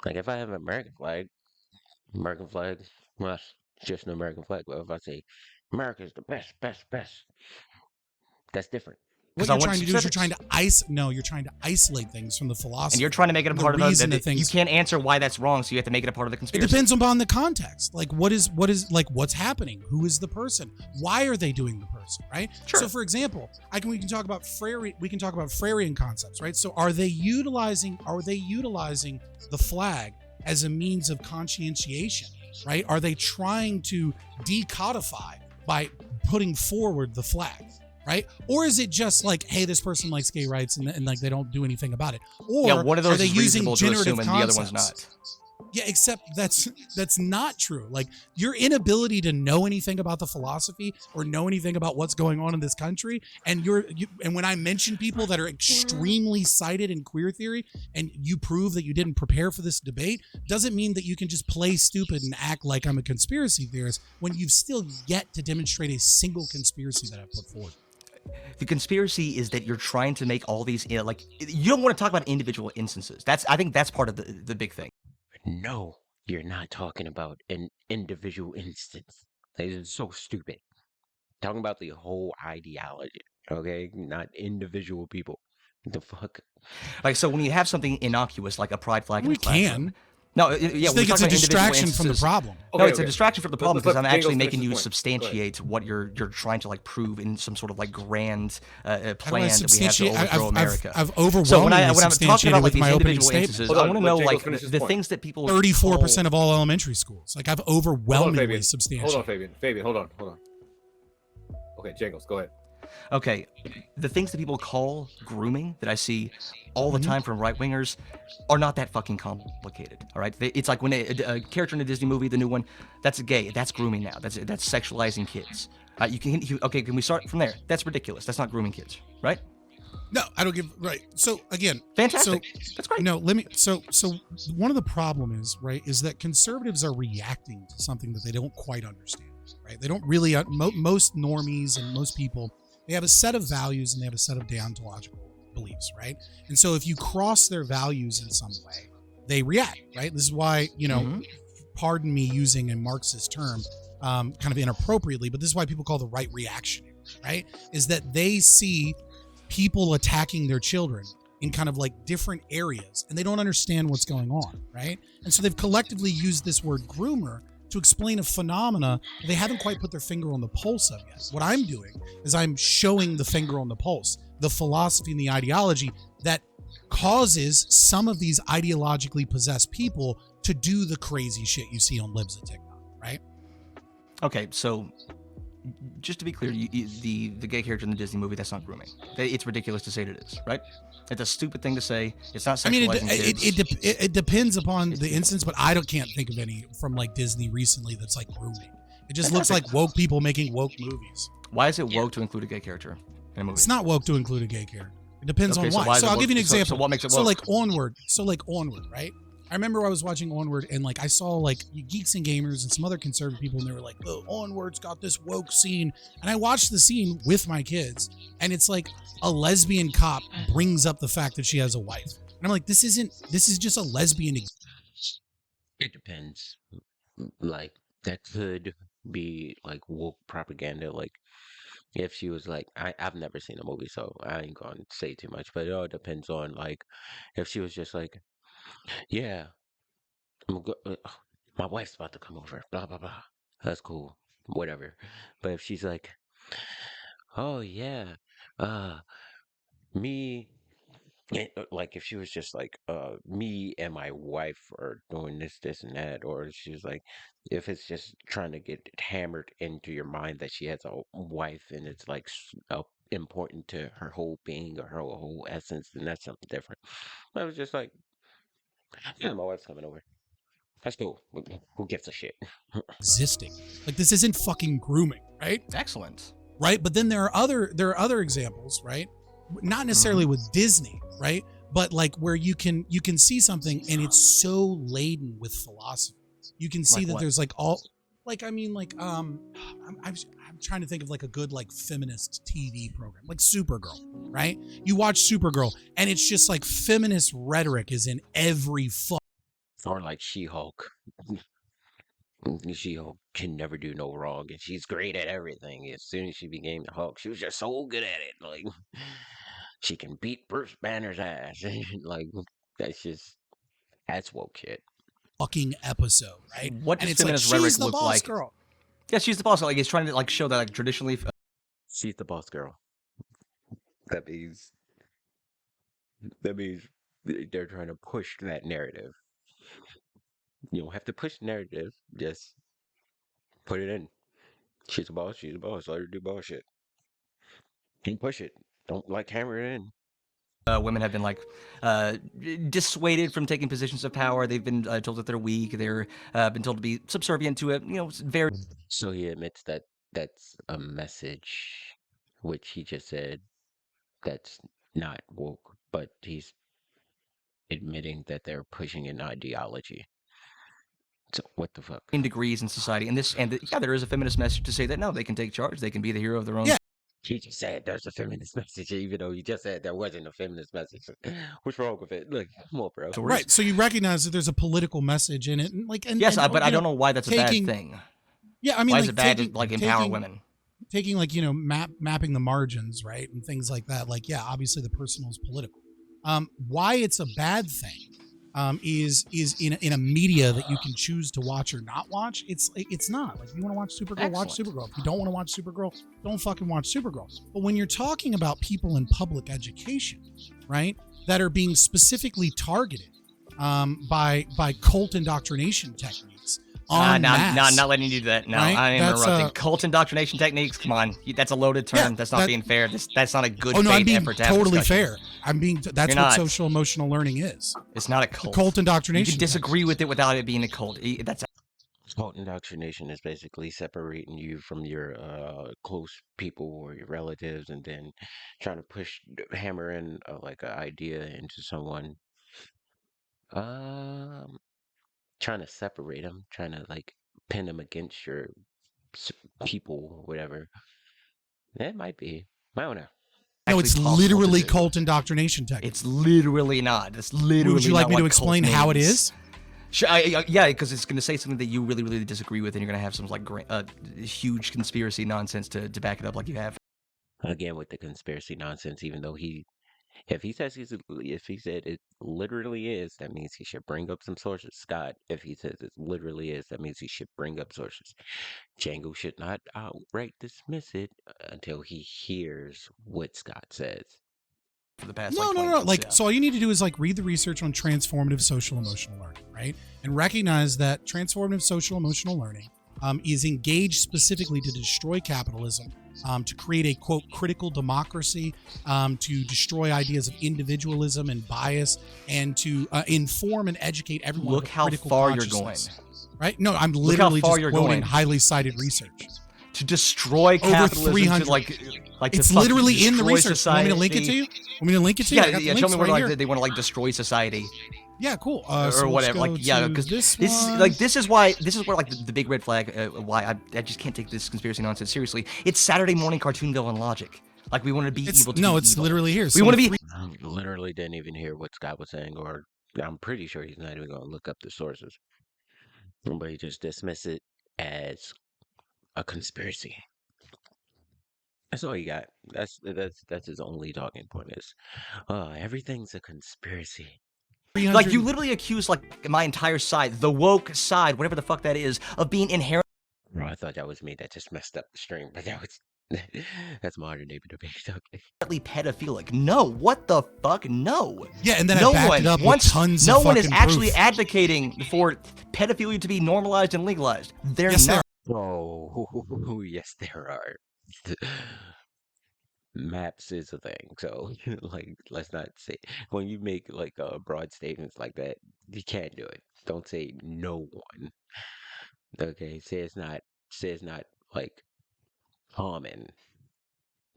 Like, if I have an American flag, well, it's just an American flag. But if I say America is the best, best, best, that's different. what 'Cause I you're want trying to do is specifics. you're trying to isolate things from the philosophy. And you're trying to make it a The part of reason the. that things- You can't answer why that's wrong, so you have to make it a part of the It conspiracy. depends upon the context. Like what is like what's happening? Who is the person? Why are they doing the person? Right. Sure. So for example, we can talk about Freirean concepts, right? So are they utilizing the flag as a means of conscientiation, right? Are they trying to decodify by putting forward the flag, right? Or is it just like, hey, this person likes gay rights and like they don't do anything about it? Or Yeah, one of are those they is using reasonable to generative assume, and the other concepts? one's not. Yeah, except that's not true. Like, your inability to know anything about the philosophy or know anything about what's going on in this country, and and when I mention people that are extremely cited in queer theory, and you prove that you didn't prepare for this debate, doesn't mean that you can just play stupid and act like I'm a conspiracy theorist when you've still yet to demonstrate a single conspiracy that I've put forward. The conspiracy is that you're trying to make all these, like, you don't want to talk about individual instances. I think that's part of the big thing. No, you're not talking about an individual instance. This is so stupid. Talking about the whole ideology, okay? Not individual people. The fuck? Like, so when you have something innocuous like a pride flag in We a classroom, can. no, I yeah, just when think we're it's talking a about individual distraction from the instances- problem. No, Okay, it's a okay. distraction from the problem Let's because let I'm actually Jangles making finish you his point. Go ahead. substantiate what you're trying to like prove in some sort of like grand How do I plan that we have to substantiate? overthrow America. I've overwhelmingly So when I'm talking substantiated about like with these my opening individual statement. instances, Hold I on, want to let know Jangles like finish his the point. things that people 34% of all elementary schools. Like, I've Hold on, overwhelmingly Fabian. substantiated. Hold on, Fabian. Fabian, hold on. Okay, Jangles, go ahead. Okay, the things that people call grooming that I see all the time from right wingers are not that fucking complicated. All right, it's like when a character in a Disney movie, the new one, that's gay. That's grooming now. That's sexualizing kids. Okay, can we start from there? That's ridiculous. That's not grooming kids, right? No, I don't give right. So again, Fantastic. That's great. No, let me. So one of the problem is that conservatives are reacting to something that they don't quite understand. Right? They don't really. Most normies and most people, they have a set of values and they have a set of deontological beliefs, right? And so if you cross their values in some way, they react. Right? This is why pardon me using a Marxist term, kind of inappropriately, but this is why people call the right reactionary. Right? Is that they see people attacking their children in kind of like different areas and they don't understand what's going on, right? And so they've collectively used this word groomer to explain a phenomena that they haven't quite put their finger on the pulse of yet. What I'm doing is I'm showing the finger on the pulse, the philosophy and the ideology that causes some of these ideologically possessed people to do the crazy shit you see on libs of TikTok, right? Okay, so just to be clear, the gay character in the Disney movie, that's not grooming. It's ridiculous to say that it is, right? It's a stupid thing to say. It's not sexualizing kids. It depends upon the instance, but I can't think of any from like Disney recently that's like grooming. It just looks like woke people making woke movies. Why is it woke to include a gay character in a movie? It's not woke to include a gay character. It depends on why. So I'll give you an example. So what makes it woke? So like Onward, right? I remember I was watching Onward and like I saw like Geeks and Gamers and some other conservative people and they were like, "Oh, Onward's got this woke scene." And I watched the scene with my kids and it's like a lesbian cop brings up the fact that she has a wife. And I'm like, this is just a lesbian. It depends. Like, that could be like woke propaganda. Like, if she was like, I've never seen a movie, so I ain't gonna say too much, but it all depends on like, if she was just like, yeah, my wife's about to come over, blah, blah, blah. That's cool, whatever. But if she's like, oh, yeah, uh, me, like if she was just like, me and my wife are doing this, and that, or she was like, if it's just trying to get it hammered into your mind that she has a wife and it's like important to her whole being or her whole essence, then that's something different. I was just like, yeah, my wife's coming over. That's cool. Who gives a shit? Existing. Like, this isn't fucking grooming, right? Excellent. Right? But then there are other examples, right? Not necessarily with Disney, right? But like where you can see something and it's so laden with philosophy. You can see Like that what? there's like all like I mean like I'm trying to think of like a good like feminist TV program, like Supergirl, right? You watch Supergirl and it's just like feminist rhetoric is in every Or like She-Hulk. She-Hulk can never do no wrong, and she's great at everything. As soon as she became the Hulk, she was just so good at it. Like, she can beat Bruce Banner's ass. Like, that's woke shit. fucking episode, right? What And does it's like feminist rhetoric she's the look boss like? girl. Yeah, she's the boss. Like, it's trying to like show that like traditionally. She's the boss girl. That means they're trying to push that narrative. You don't have to push the narrative. Just put it in. She's a boss. She's a boss. Let her do boss shit. Don't push it. Don't like hammer it in. Women have been like dissuaded from taking positions of power. They've been told that they're weak. They're been told to be subservient to it. You know, very. So he admits that that's a message, which he just said that's not woke, but he's admitting that they're pushing an ideology. So what the fuck? Degrees in society, and yeah, there is a feminist message to say that no, they can take charge. They can be the hero of their own. Yeah. He just said there's a feminist message, even though you just said there wasn't a feminist message. What's wrong with it? Look, come on, bro. Right. So you recognize that there's a political message in it, and like, yes, but I don't know why that's a bad thing. Yeah, I mean, why like, is it bad to like empower women? Taking like, you know, mapping the margins, right, and things like that. Like, yeah, obviously the personal is political. Why it's a bad thing is in a media that you can choose to watch or not watch. It's not like, you want to watch Supergirl, watch Supergirl. If you don't want to watch Supergirl, don't fucking watch Supergirl. But when you're talking about people in public education, right, that are being specifically targeted by cult indoctrination techniques. Not letting you do that. No, right? I'm interrupting. Cult indoctrination techniques. Come on, that's a loaded term. Yeah, that's not being fair. That's not a good. Oh no, I'm being effort to have totally discussion. fair. I'm being. That's what social emotional learning is. It's not a cult. Cult indoctrination. You can disagree with it without it being a cult. That's. Cult indoctrination is basically separating you from your close people or your relatives, and then trying to hammer in like an idea into someone. Trying to separate them, trying to like pin them against your people, or whatever. That might be. I don't know. No, it's literally cult indoctrination technique. It's literally not. It's literally. Would you like not me to what explain cult how it means. is? Sure, yeah, because it's going to say something that you really, really disagree with, and you're going to have some like huge conspiracy nonsense to back it up, like you have. Again, with the conspiracy nonsense, even though if he said it literally is, that means he should bring up some sources. Scott, if he says it literally is, that means he should bring up sources. Django should not outright dismiss it until he hears what Scott says. For the past, no. Months, like, yeah. so all you need to do is like read the research on transformative social emotional learning, right? And recognize that transformative social emotional learning is engaged specifically to destroy capitalism, to create a quote critical democracy, to destroy ideas of individualism and bias, and to inform and educate everyone. Look how far you're going. Right? No, I'm literally just quoting highly cited research. To destroy capitalism, over 300. To like it's literally in the research. Society. Want me to link it to you? Want me to link it to you? Yeah. Tell me where like they want to like destroy society. Yeah, cool. Or so whatever. Like, yeah, because this is where like the big red flag. Why I just can't take this conspiracy nonsense seriously. It's Saturday morning cartoon villain logic. Like we want to be evil. No, it's evil. Literally here. We want to be. I literally didn't even hear what Scott was saying, or I'm pretty sure he's not even going to look up the sources. But he just dismiss it as a conspiracy. That's all he got. That's his only talking point is, everything's a conspiracy. Like you literally accuse like my entire side, the woke side, whatever the fuck that is, of being inherent. Bro, I thought that was me that just messed up the stream, but that was that's modern day debate. Okay. Pedophilic. No, what the fuck? No. Yeah, and then I backed it up with tons of no one is fucking actually proof. Advocating for pedophilia to be normalized and legalized. They're not. Oh, yes, there are. Maps is a thing, so like let's not say when you make like broad statements like that, you can't do it. Don't say no one. Okay, say it's not like common.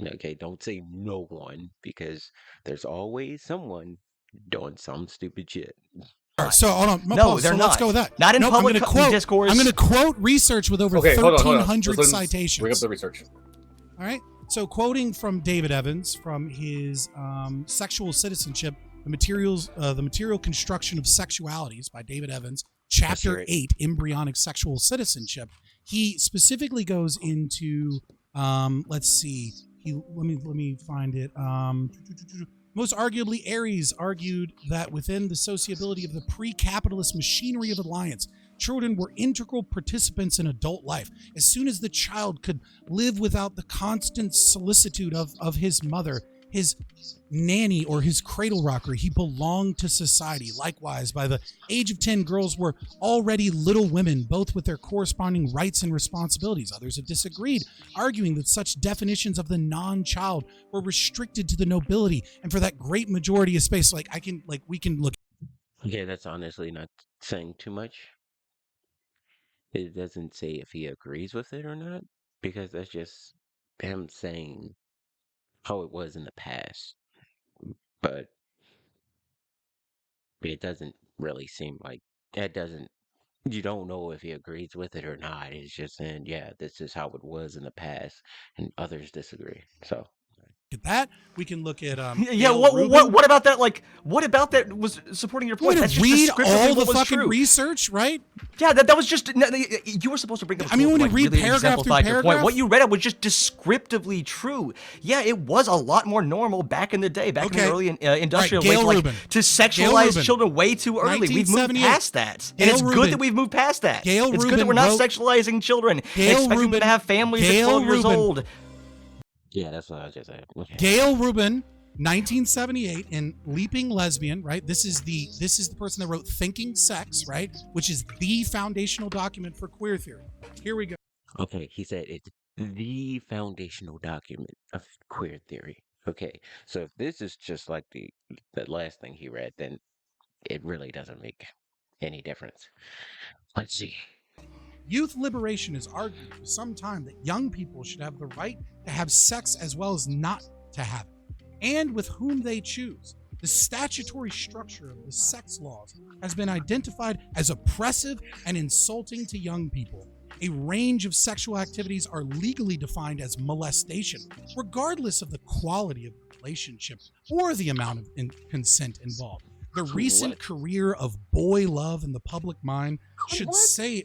Okay, don't say no one because there's always someone doing some stupid shit. So hold on. No, they're not. Let's go with that. Not in public discourse. I'm going to quote research with over 1,300 citations. Bring up the research. All right. So quoting from David Evans from his Sexual Citizenship, the material construction of sexualities by David Evans, chapter 8, embryonic sexual citizenship. He specifically goes into, let's see, let me find it. Most arguably, Aries argued that within the sociability of the pre-capitalist machinery of alliance, children were integral participants in adult life. As soon as the child could live without the constant solicitude of his mother, his nanny or his cradle rocker. He belonged to society. Likewise, by the age of 10, girls were already little women, both with their corresponding rights and responsibilities. Others have disagreed, arguing that such definitions of the non-child were restricted to the nobility and for that great majority of space. We can look. Yeah, that's honestly not saying too much. It doesn't say if he agrees with it or not, because that's just him saying how it was in the past. But it doesn't really seem like that doesn't you don't know if he agrees with it or not. It's just saying, yeah, this is how it was in the past, and others disagree. So At that, we can look at Yeah, Gail what Rubin. what about that? Like, what about that was supporting your You point? want That's to just read descriptively all the what was fucking true. research, right? Yeah, that was just you were supposed to bring up. I mean, when like, you read really paragraph through exemplified your point. paragraph- What you read was just descriptively true. Yeah, it was a lot more normal back in the day, back in the Okay. early industrial Gail age, like, Rubin. to Gail sexualize Rubin. children way too early. We've moved 1978. past that, and Gail it's Rubin. good that we've moved past that. Gail It's good Rubin that we're not wrote- sexualizing children and Gail expecting them Rubin- to have families at Gail 12 years Rubin- old. yeah, that's what I was just saying. Okay. Gail Rubin, 1978, in Leaping Lesbian, right? This is the person that wrote Thinking Sex, right? Which is the foundational document for queer theory. Here we go. Okay, he said it's the foundational document of queer theory. Okay, so if this is just like the last thing he read, then it really doesn't make any difference. Let's see. Youth liberation has argued for some time that young people should have the right to have sex as well as not to have it, and with whom they choose. The statutory structure of the sex laws has been identified as oppressive and insulting to young people. A range of sexual activities are legally defined as molestation, regardless of the quality of the relationship or the amount of consent involved. The recent What? career of boy love in the public mind should What?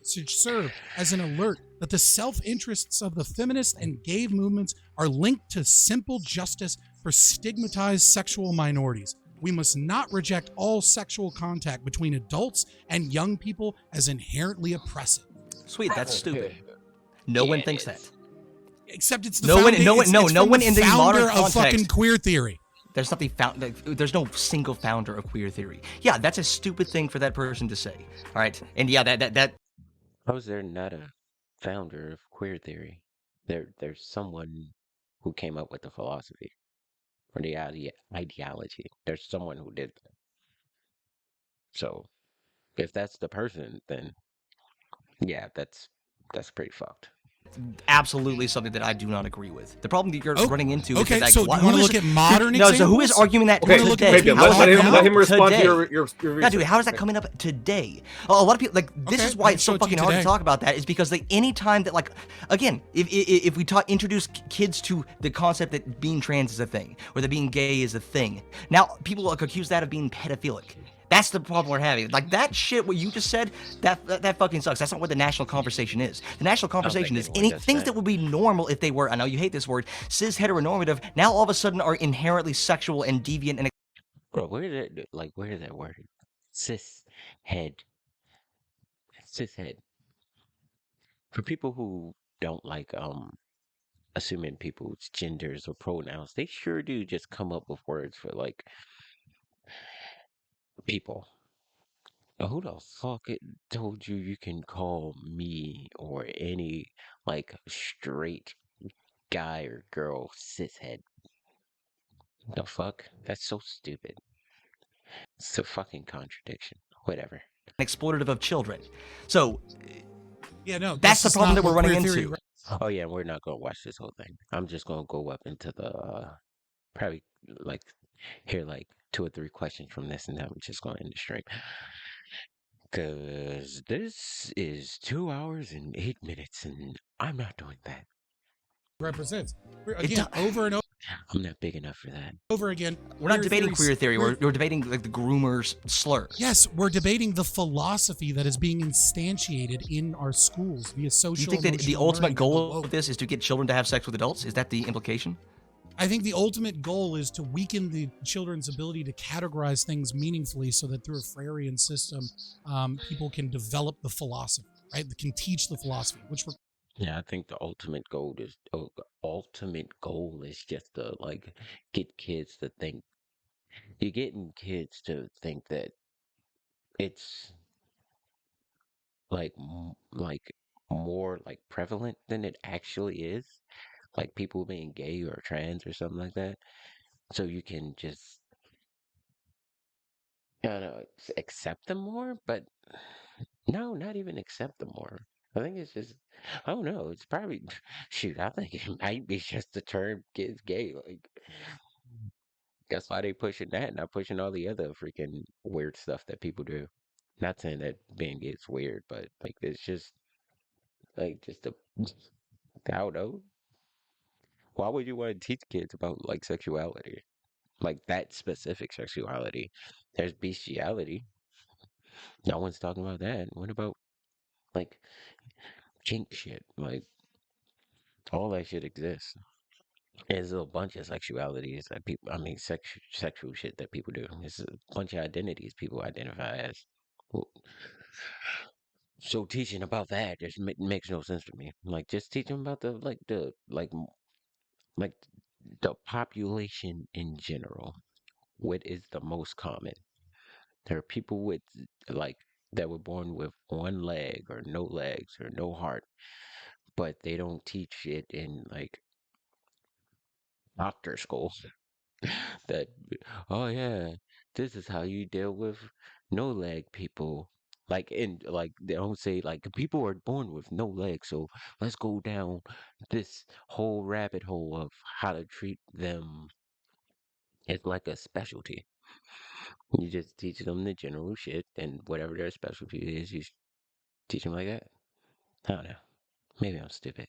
should serve as an alert that the self-interests of the feminist and gay movements are linked to simple justice for stigmatized sexual minorities. We must not reject all sexual contact between adults and young people as inherently oppressive. Sweet, that's stupid. No one Yeah, thinks it that. is. Except it's the No one- founda- no one- it's- no- it's no from one in the founder modern of fucking context. queer theory. There's nothing found. There's no single founder of queer theory. Yeah, that's a stupid thing for that person to say. All right, and yeah, that How is there not a founder of queer theory? There's someone who came up with the philosophy or the ideology. There's someone who did that. So if that's the person, then yeah, that's pretty fucked. absolutely something that I do not agree with. The problem that you're Oh, running into okay, is that so do you wanna look at modern no, so who is examples? arguing that Okay, look at today? Fabian, How is let that him coming let him up respond today? to your Yeah, research. dude, how is that coming up today? A lot of people like this Okay, is why I'll it's show so it to you fucking hard to today. talk about that is because like any time that like again, if we introduce kids to the concept that being trans is a thing or that being gay is a thing, now people like accuse that of being pedophilic. That's the problem we're having. Like that shit, what you just said, that fucking sucks. That's not what the national conversation is. The national conversation is anyone any does things that. that would be normal if they were, I know you hate this word, cis heteronormative, now all of a sudden are inherently sexual and deviant and Bro, where is that word? Cis head. Cis head. For people who don't like assuming people's genders or pronouns, they sure do just come up with words for like people. Who the fuck told you you can call me or any like straight guy or girl cishead? The fuck? That's so stupid. It's a fucking contradiction. Whatever. exploitative of children. So Yeah, no, that's the this is problem not that we're what running queer theory- into. Oh yeah, we're not gonna watch this whole thing. I'm just gonna go up into the probably like hear like 2 or 3 questions from this, and then I'm just gonna end the stream. Cause this is 2 hours and 8 minutes, and I'm not doing that. represents. It Again, do- over and I'm not big enough for that. over again. We're not debating queer theory. We're debating like the groomer's slur. Yes, we're debating the philosophy that is being instantiated in our schools via Do social. you think that the emotional ultimate learning goal of of this is to get children to have sex with adults? Is that the implication? I think the ultimate goal is to weaken the children's ability to categorize things meaningfully, so that through a Freirean system, people can develop the philosophy, right? They can teach the philosophy, which we're Yeah, I think the ultimate goal is ultimate goal is just to like get kids to think. You're getting kids to think that it's like like more like prevalent than it actually is, like people being gay or trans or something like that. So you can just, I don't know, accept them more, but no, not even accept them more. I think it's just, I don't know. It's probably, shoot, I think it might be just the term kids gay. Like, that's why they pushing that, not pushing all the other freaking weird stuff that people do. Not saying that being gay is weird, but like, it's just, like, just a, I don't know. Why would you want to teach kids about like sexuality? Like that specific sexuality. There's bestiality. No one's talking about that. What about like kink shit? Like all that shit exists. There's a bunch of sexualities that people, I mean, sexual shit that people do. There's a bunch of identities people identify as. Well, so teaching about that just makes no sense to me. Like just teaching about like the population in general. What is the most common? There are people with like that were born with one leg or no legs or no heart, but they don't teach it in like doctor school. That, oh yeah, this is how you deal with no leg people. Like in like they don't say like people are born with no legs, so let's go down this whole rabbit hole of how to treat them. It's like a specialty. You just teach them the general shit, and whatever their specialty is, you teach them like that. I don't know. Maybe I'm stupid.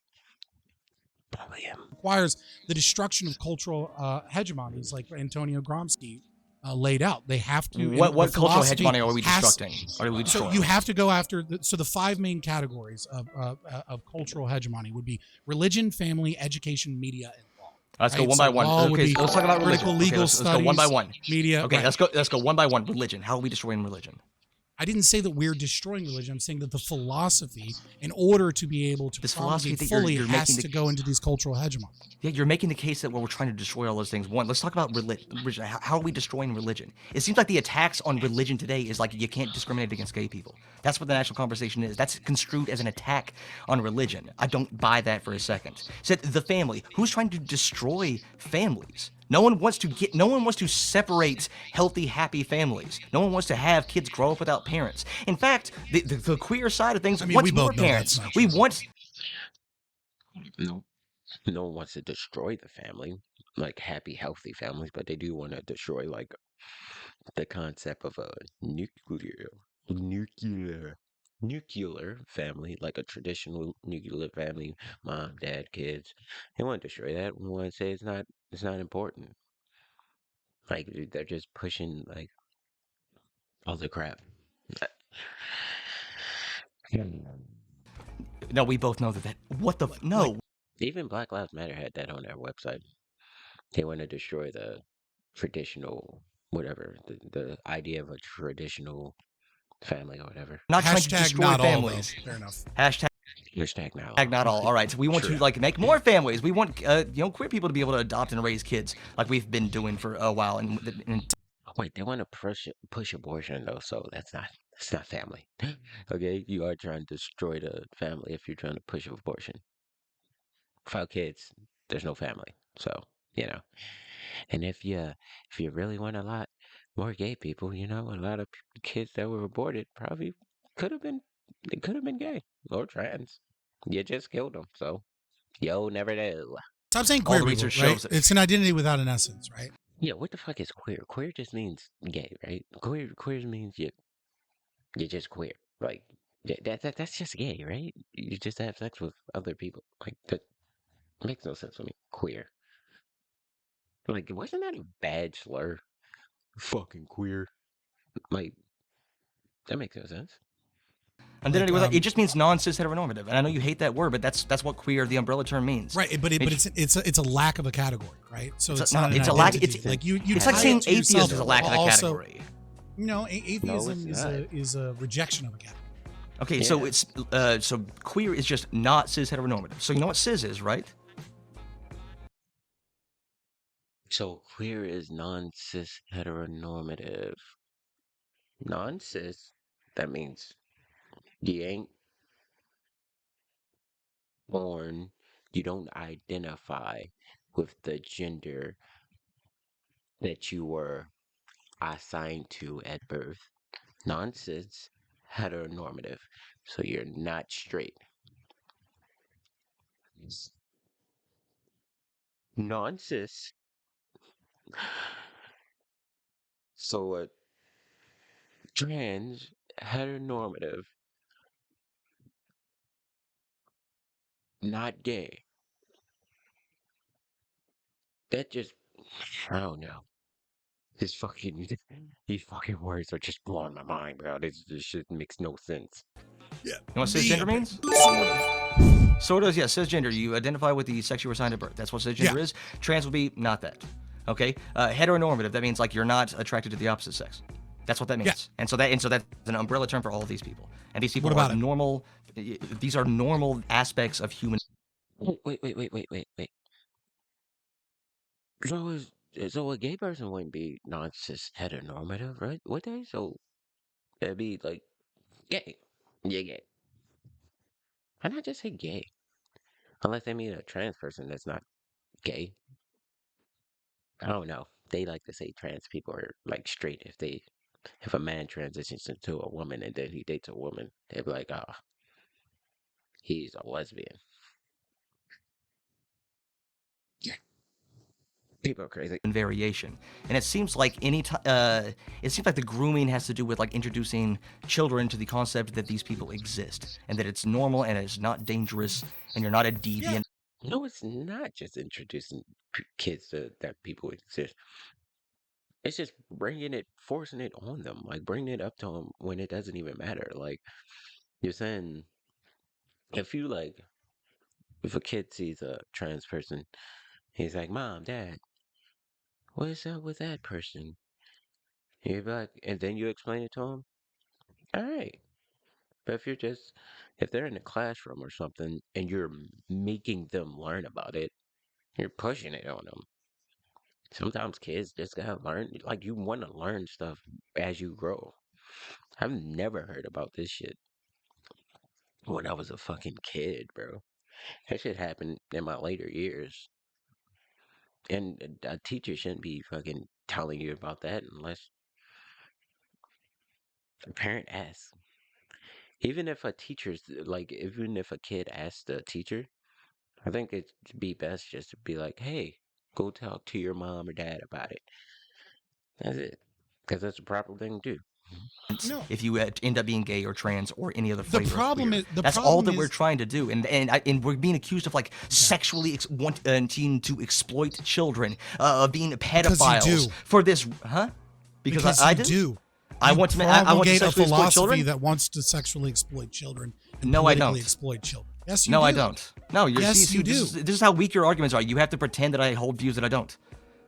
Probably am. Requires the destruction of cultural hegemonies, like Antonio Gramsci laid out. They have to. What cultural hegemony are we destructing? So you have to go after. The 5 main categories of cultural hegemony would be religion, family, education, media, and law. Let's go one by one. Okay, so let's talk about religion. Legal let's go one by one. Media. Okay, let's go one by one. Religion. How are we destroying religion? I didn't say that we're destroying religion. I'm saying that the philosophy, in order to be able to propagate fully, has to go into these cultural hegemonies. Yeah, you're making the case that we're trying to destroy all those things. One, let's talk about religion. How are we destroying religion? It seems like the attacks on religion today is like you can't discriminate against gay people. That's what the national conversation is. That's construed as an attack on religion. I don't buy that for a second. Said the family. Who's trying to destroy families? No one wants to separate healthy, happy families. No one wants to have kids grow up without parents. In fact, the queer side of things wants more parents. We want. No, no one wants to destroy the family, like happy, healthy families, but they do want to destroy like the concept of a nuclear family, like a traditional nuclear family, mom, dad, kids. They want to destroy that. We want to say it's not important. Like they're just pushing like all the crap. No, we both know that. What the no? Even Black Lives Matter had that on their website. They want to destroy the traditional whatever, the idea of a traditional family or whatever. Not trying to destroy not families. All, fair enough. Hashtag not all. All right, so we want to like make more families. We want queer people to be able to adopt and raise kids like we've been doing for a while. And wait, they want to push abortion though, so that's not family. Okay, you are trying to destroy the family if you're trying to push abortion. Without kids, there's no family. So and if you really want a lot more gay people, a lot of kids that were aborted probably could have been gay or trans. You just killed them, so yo never know. Stop saying queer people, right? It's an identity without an essence, right? Yeah, what the fuck is queer? Queer just means gay, right? Queer means you're just queer. Like that's just gay, right? You just have sex with other people. Like that makes no sense to me. Queer. Like, wasn't that a bad slur? Fucking queer. Like, that makes no sense. Identity it just means non-cis heteronormative, and I know you hate that word, but that's what queer, the umbrella term, means. Right, but it's a lack of a category, right? So it's not. It's a lack. It's like it's like saying atheism is a lack of a category. Atheism is a rejection of a category. Okay, yeah. So queer is just not cis heteronormative. So you know what cis is, right? So queer is non-cis heteronormative. Non-cis, that means you ain't born, you don't identify with the gender that you were assigned to at birth. Non-cis heteronormative. So you're not straight. Non-cis. So a trans heteronormative, not gay. That just, I don't know. This fucking, these fucking words are just blowing my mind, bro. This shit makes no sense. Yeah. You know what cisgender means? Sort of. Sort of, yeah, cisgender. You identify with the sex you were assigned at birth. That's what cisgender Yeah. is. Trans would be not that. Okay? Heteronormative, that means like you're not attracted to the opposite sex. That's what that means. Yeah. And so that's an umbrella term for all of these people. And these people What are about it? normal. These are normal aspects of human. Wait. So a gay person wouldn't be non-cis heteronormative, right? Would they? So it'd be like gay. Yeah, gay. Why not just say gay? Unless they mean a trans person that's not gay. I don't know. They like to say trans people are like straight. If a man transitions into a woman and then he dates a woman, they'd be like, oh, he's a lesbian. People are crazy. Variation, and it seems like it seems like the grooming has to do with like introducing children to the concept that these people exist and that it's normal and it's not dangerous and you're not a deviant. No, it's not just introducing kids to that people exist. It's just forcing it on them, like bringing it up to them when it doesn't even matter. Like you're saying, if you like, if a kid sees a trans person, he's like, "Mom, Dad, what's up with that person?" And you're like, and then you explain it to him. All right, but if they're in a classroom or something, and you're making them learn about it, you're pushing it on them. Sometimes kids just gotta learn. Like you want to learn stuff as you grow. I've never heard about this shit when I was a fucking kid, bro. That shit happened in my later years. And a teacher shouldn't be fucking telling you about that unless a parent asks. Even if a kid asks the teacher, I think it'd be best just to be like, hey, go talk to your mom or dad about it. That's it. Because that's the proper thing to do. No. If you end up being gay or trans or any other The flavor problem of queer. is the That's all problem that is we're trying to do, and we're being accused of like sexually wanting to exploit children, of being pedophiles do. for this, huh? because I you do. do. I You want to. I want to promulgate a sexually exploit philosophy children. that wants to sexually exploit children and No, I politically don't. exploit children. Yes, you No, do. I don't. No, you're. Yes, see, you this do. Is how weak your arguments are. You have to pretend that I hold views that I don't.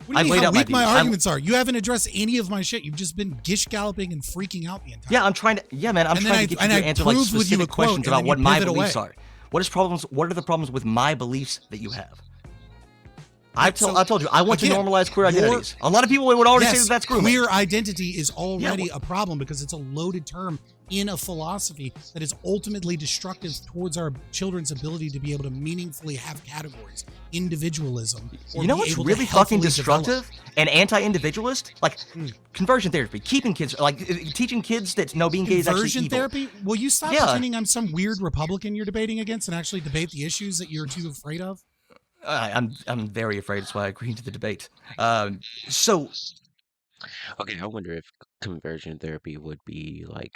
What do I've you laid mean how out my weak my views. arguments are? You haven't addressed any of my shit. You've just been gish galloping and freaking out the entire Yeah, I'm trying to. Yeah, man, I'm And then trying to get you and to I answer like proved with you a specific quote, questions and about then you what my pivot beliefs away. are. What are the problems with my beliefs that you have? I so, told you I want again, to normalize queer your- identities. A lot of people would already say Yes, that that's grooming. queer identity is already Yeah, a problem because it's a loaded term in a philosophy that is ultimately destructive towards our children's ability to be able to meaningfully have categories, individualism. Or You know be what's able to really fucking healthily develop. destructive and anti-individualist? Like conversion therapy, keeping kids, like teaching kids that no, being gay is actually Conversion evil. therapy? Will you stop Yeah. pretending I'm some weird Republican you're debating against and actually debate the issues that you're too afraid of? I'm very afraid. That's why I agreed to the debate. So Okay, I wonder if conversion therapy would be like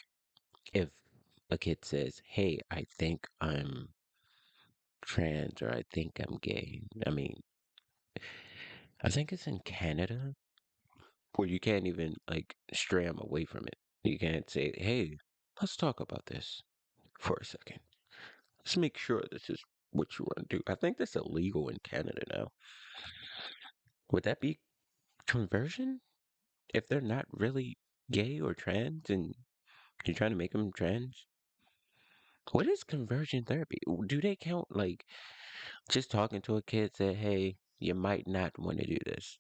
if a kid says, hey, I think I'm trans or I think I'm gay. I mean, I think it's in Canada where you can't even like stray them away from it. You can't say, hey, let's talk about this for a second. Let's make sure this is what you want to do. I think that's illegal in Canada now. Would that be conversion? If they're not really gay or trans and you're trying to make them trans? What is conversion therapy? Do they count like just talking to a kid say, hey, you might not want to do this?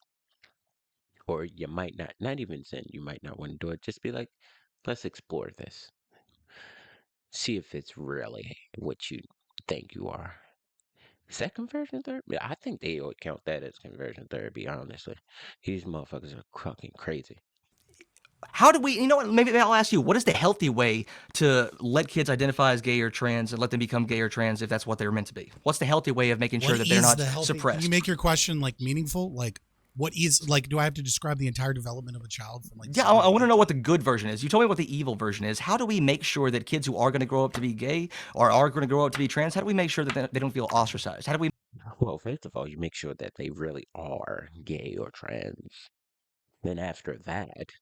or you might not even sin, you might not want to do it. Just be like, let's explore this. See if it's really what you think you are. Is that conversion therapy? I think they would count that as conversion therapy, honestly. These motherfuckers are fucking crazy. How do we, you know what, maybe I'll ask you, what is the healthy way to let kids identify as gay or trans and let them become gay or trans if that's what they're meant to be? What's the healthy way of making sure What that they're is not the healthy? Can you suppressed? make your question like meaningful? Like, what is like? Do I have to describe the entire development of a child from like? Yeah, I want to know what the good version is. You told me what the evil version is. How do we make sure that kids who are going to grow up to be gay or are going to grow up to be trans, how do we make sure that they don't feel ostracized? How do we Well, first of all, you make sure that they really are gay or trans. Then after that,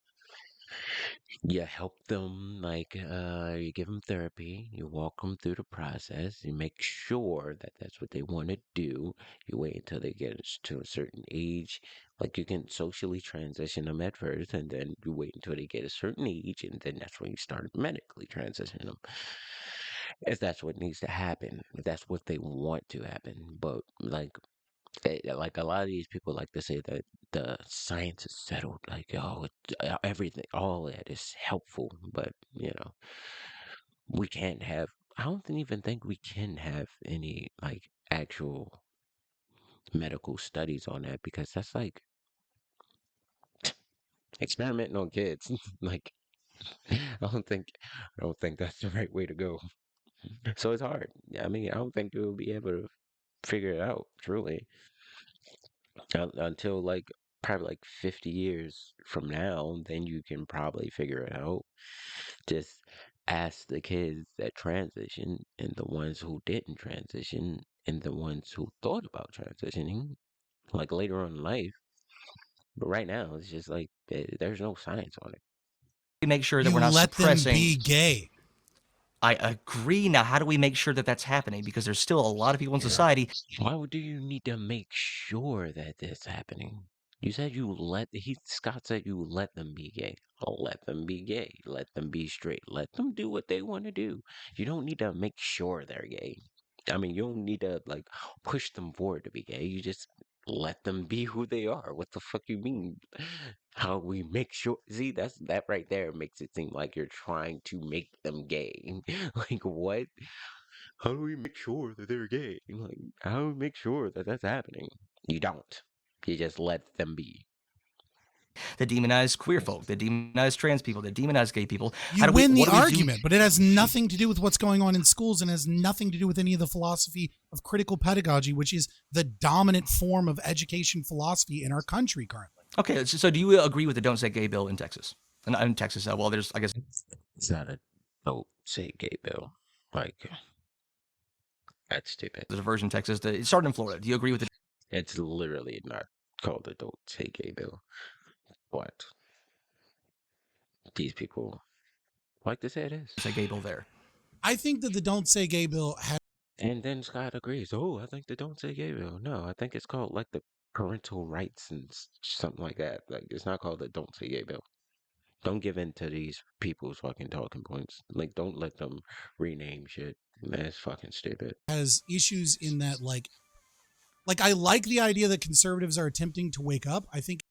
you help them, like, you give them therapy, you walk them through the process, you make sure that that's what they want to do. You wait until they get to a certain age. Like, you can socially transition them at first, and then you wait until they get a certain age, and then that's when you start medically transitioning them. If that's what needs to happen, if that's what they want to happen. But, like a lot of these people like to say that the science is settled, like, oh, everything, all that is helpful, but we can't have. I don't even think we can have any like actual medical studies on that because that's like experimenting on kids. Like, I don't think that's the right way to go. So it's hard. I mean, I don't think you'll be able to figure it out truly until like probably like 50 years from now. Then you can probably figure it out. Just ask the kids that transition and the ones who didn't transition and the ones who thought about transitioning, like later on in life. But right now, it's just like there's no science on it. make sure that You we're not let them suppressing? be gay. I agree. Now, how do we make sure that that's happening? Because there's still a lot of people in society. Do you need to make sure that this happening? You said Scott said you let them be gay. Let them be gay. Let them be straight. Let them do what they want to do. You don't need to make sure they're gay. I mean, you don't need to like push them forward to be gay. You just let them be who they are. What the fuck you mean? How we make sure? See, that right there makes it seem like you're trying to make them gay. Like what? How do we make sure that they're gay? Like, how do we make sure that that's happening? You don't. You just let them be. That demonize queer folk, that demonize trans people, that demonize gay people. You win the argument, but it has nothing to do with what's going on in schools and has nothing to do with any of the philosophy of critical pedagogy, which is the dominant form of education philosophy in our country currently. Okay, so do you agree with the "Don't Say Gay" bill in Texas? In Texas, well, there's, I guess, It's not a don't say gay bill. Like, that's stupid. there's a version in Texas that it started in Florida. Do you agree with the It's literally not called a don't say gay bill. What? These people like to say it is. "Don't Say Gay" bill there? I think that the Don't Say Gay bill has And then Scott agrees. Oh, I think the don't say gay bill. No, I think it's called like the parental rights and something like that. Like, it's not called the don't say gay bill. Don't give in to these people's fucking talking points. Like, don't let them rename shit. That's fucking stupid. issues in that like I like the idea that conservatives are attempting to wake up. I think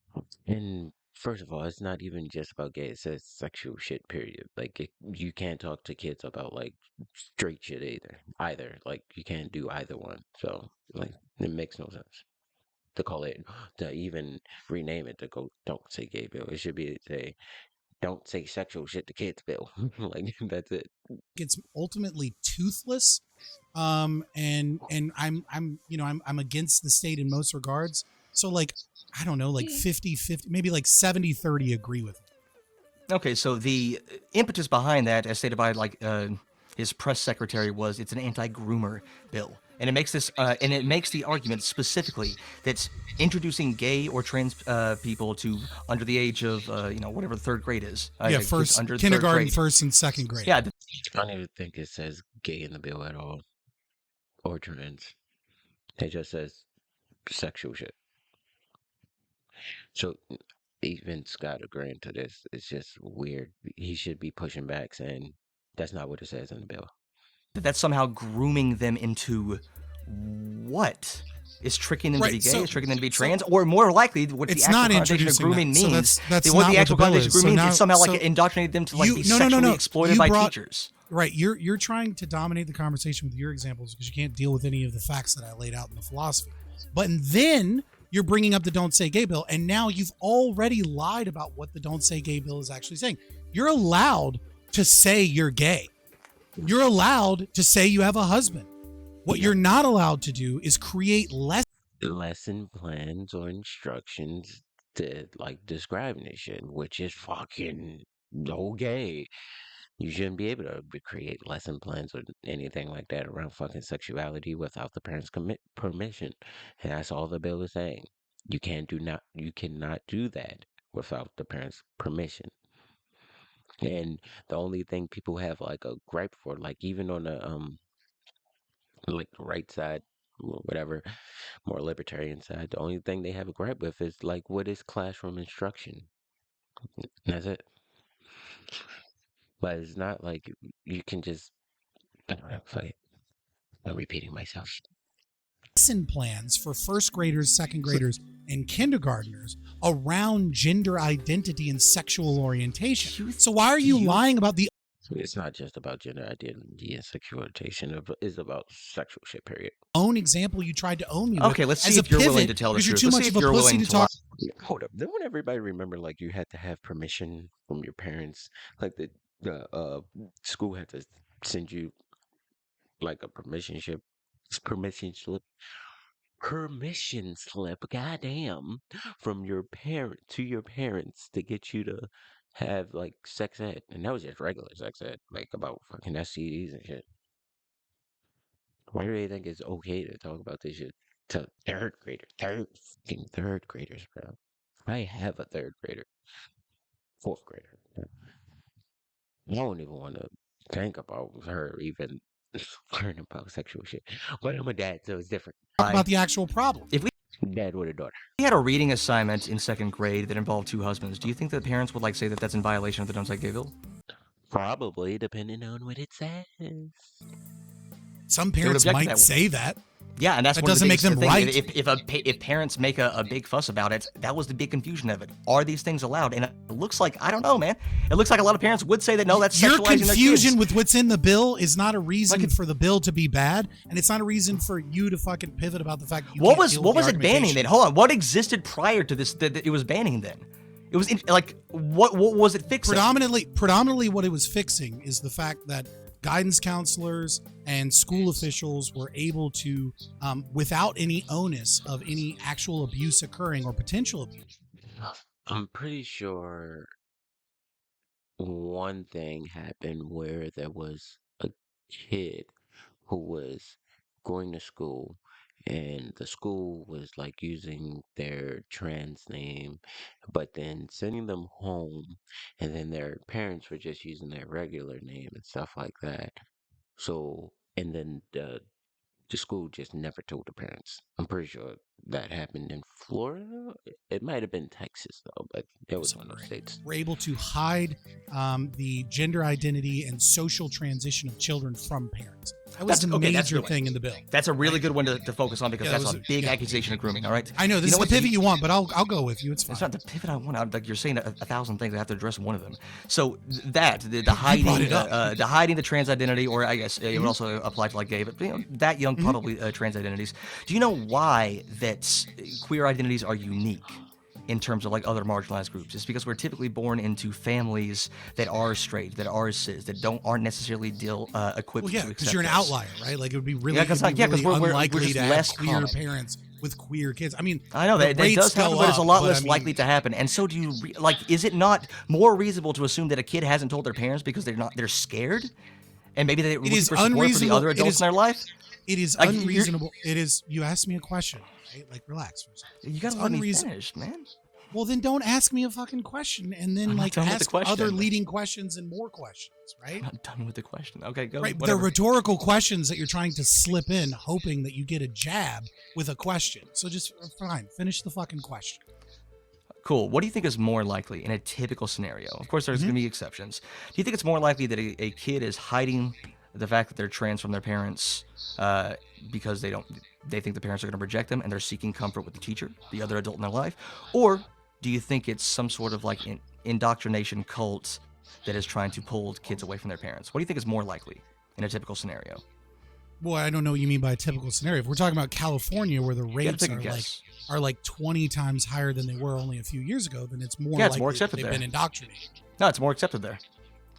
And first of all, it's not even just about gay. It says sexual shit. Period. Like, you can't talk to kids about like straight shit either. Either like you can't do either one. So like, it makes no sense to call it to even rename it to go don't say gay bill. It should be say don't say sexual shit to kids bill. Like that's it. it's ultimately toothless. And I'm against the state in most regards. So like, I don't know, like 50-50, maybe like 70-30 agree with it. Okay, so the impetus behind that, as stated by his press secretary, was it's an anti-groomer bill, and it makes the argument specifically that's introducing gay or trans people to under the age of whatever the third grade is. First under kindergarten, first and second grade. Yeah, I don't even think it says gay in the bill at all or trans. It just says sexual shit. So even Scott agreeing to this, it's just weird. He should be pushing back saying that's not what it says in the bill. that's somehow grooming them into what? is tricking them to be gay, so- is tricking them to be so trans, or more likely, what the it's actual not connotation of introducing grooming that. So means, that's what not the what actual the bill connotation of is. So grooming means now- is somehow so like indoctrinating them to like you- be no, no, no, sexually no. exploited You by brought- teachers. Right, you're trying to dominate the conversation with your examples because you can't deal with any of the facts that I laid out in the philosophy. But then you're bringing up the Don't Say Gay bill, and now you've already lied about what the Don't Say Gay bill is actually saying. You're allowed to say you're gay. You're allowed to say you have a husband. What you're not allowed to do is create lesson plans or instructions to like describing this shit, which is fucking okay. You shouldn't be able to create lesson plans or anything like that around fucking sexuality without the parents' permission. And that's all the bill is saying. You cannot do that without the parents' permission. And the only thing people have like a gripe for, like even on the like the right side, whatever, more libertarian side, the only thing they have a gripe with is like what is classroom instruction? And that's it. But it's not like you can just I don't know, fuck it. I'm repeating myself. lesson plans for first graders, second graders, and kindergartners around gender identity and sexual orientation. So why are you lying about the It's not just about gender identity and sexual orientation. It's about sexual shit, period. own example you tried to own me with? Okay, let's see as a if you're willing pivot to tell the because you're truth. too Let's much see of if a you're pussy willing to to talk. Hold up. Don't everybody remember like you had to have permission from your parents? Like the school had to send you like a permission slip, goddamn, from your parent to your parents to get you to have like sex ed, and that was just regular sex ed, like about fucking STDs and shit. Why do they think it's okay to talk about this shit to third graders, bro? I have a third grader, fourth grader. I don't even want to think about her even learning about sexual shit. But I'm a dad, so it's different. About the actual problem. If we Dad with a daughter. had a reading assignment in second grade that involved two husbands, do you think that parents would like say that that's in violation of the Don't Say Gay bill? Probably, depending on what it says. Some would parents object to might that. say that. Yeah, and that's That one of the doesn't make biggest them things. right. If parents make a big fuss about it, that was the big confusion of it. Are these things allowed? And it looks like, I don't know, man. It looks like a lot of parents would say that no, that's Your sexualizing their kids. confusion with what's in the bill is not a reason Like for the bill to be bad, and it's not a reason for you to fucking pivot about the fact that you What can't was deal what with was the it banning then? argumentation. Hold on, what existed prior to this that it was banning then? It was like what was it fixing? Predominantly what it was fixing is the fact that guidance counselors and school officials were able to, without any onus of any actual abuse occurring or potential abuse. I'm pretty sure one thing happened where there was a kid who was going to school and the school was like using their trans name but then sending them home and then their parents were just using their regular name and stuff like that. So and then the school just never told the parents. I'm pretty sure that happened in Florida. It might have been Texas though, but it was one of those states. We're able to hide the gender identity and social transition of children from parents. That was the major thing in the bill. That's a really good one to focus on because Yeah, that's a big accusation of grooming. All right. I know this is the pivot you want, but I'll go with you. It's fine. It's not the pivot I want. Like you're saying a thousand things. I have to address one of them. So the brought hiding it up. the hiding the trans identity, or I guess it would also apply to like gay, but that young probably trans identities. Do you know why that queer identities are unique in terms of like other marginalized groups? It's because we're typically born into families that are straight, that are cis, that aren't necessarily equipped Well, yeah, to accept because you're an us. outlier, right? Like it would be really, Yeah, 'cause we're unlikely just to have less queer common. parents with queer kids. I mean, I know the that rates does happen, go but it's a up, lot but less I mean, likely to happen. And so do you like? Is it not more reasonable to assume that a kid hasn't told their parents because they're scared, and maybe they're looking is for support for the unreasonable- other it adults is- in their life? It is Like, you're- unreasonable. It is. You asked me a question, right? Like, relax for a second. You gotta It's let me unreason- finish, man. Well, then don't ask me a fucking question, and then I'm not like done with the ask question. other leading questions and more questions, right? I'm not done with the question. Okay, go. Right, they're Whatever. rhetorical questions that you're trying to slip in, hoping that you get a jab with a question. So just fine, finish the fucking question. Cool. What do you think is more likely in a typical scenario? Of course, there's going to be exceptions. Do you think it's more likely that a kid is hiding the fact that they're trans from their parents because they think the parents are going to reject them and they're seeking comfort with the teacher, the other adult in their life? Or do you think it's some sort of like indoctrination cult that is trying to pull kids away from their parents? What do you think is more likely in a typical scenario? Boy, I don't know what you mean by a typical scenario. If we're talking about California, where the rates are like 20 times higher than they were only a few years ago, then it's more likely more accepted they've there. been indoctrinated. No, it's more accepted there.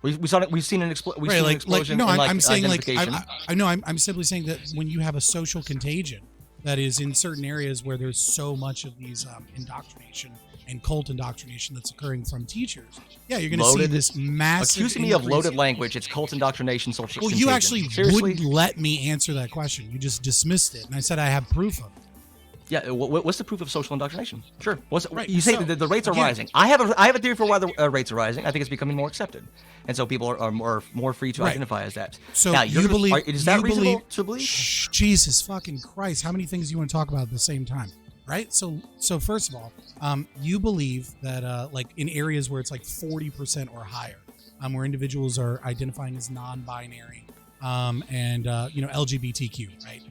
We've seen an explosion. No, in, I'm saying identification. I know I'm simply saying that when you have a social contagion that is in certain areas where there's so much of these indoctrination and cult indoctrination that's occurring from teachers, yeah, you're going to see this massive. Accusing me of loaded language. It's cult indoctrination, social. Well, contagion. you actually Seriously? wouldn't let me answer that question. You just dismissed it, and I said I have proof of it. Yeah, what's the proof of social indoctrination? Sure. Right, You say so, that the rates are again, rising. I have a theory for why the rates are rising. I think it's becoming more accepted, and so people are more free to identify as that. So now, you believe? Is that reasonable to believe? Jesus fucking Christ! How many things do you want to talk about at the same time? Right. So first of all, you believe that like in areas where it's like 40% or higher, where individuals are identifying as non-binary, and LGBTQ, right?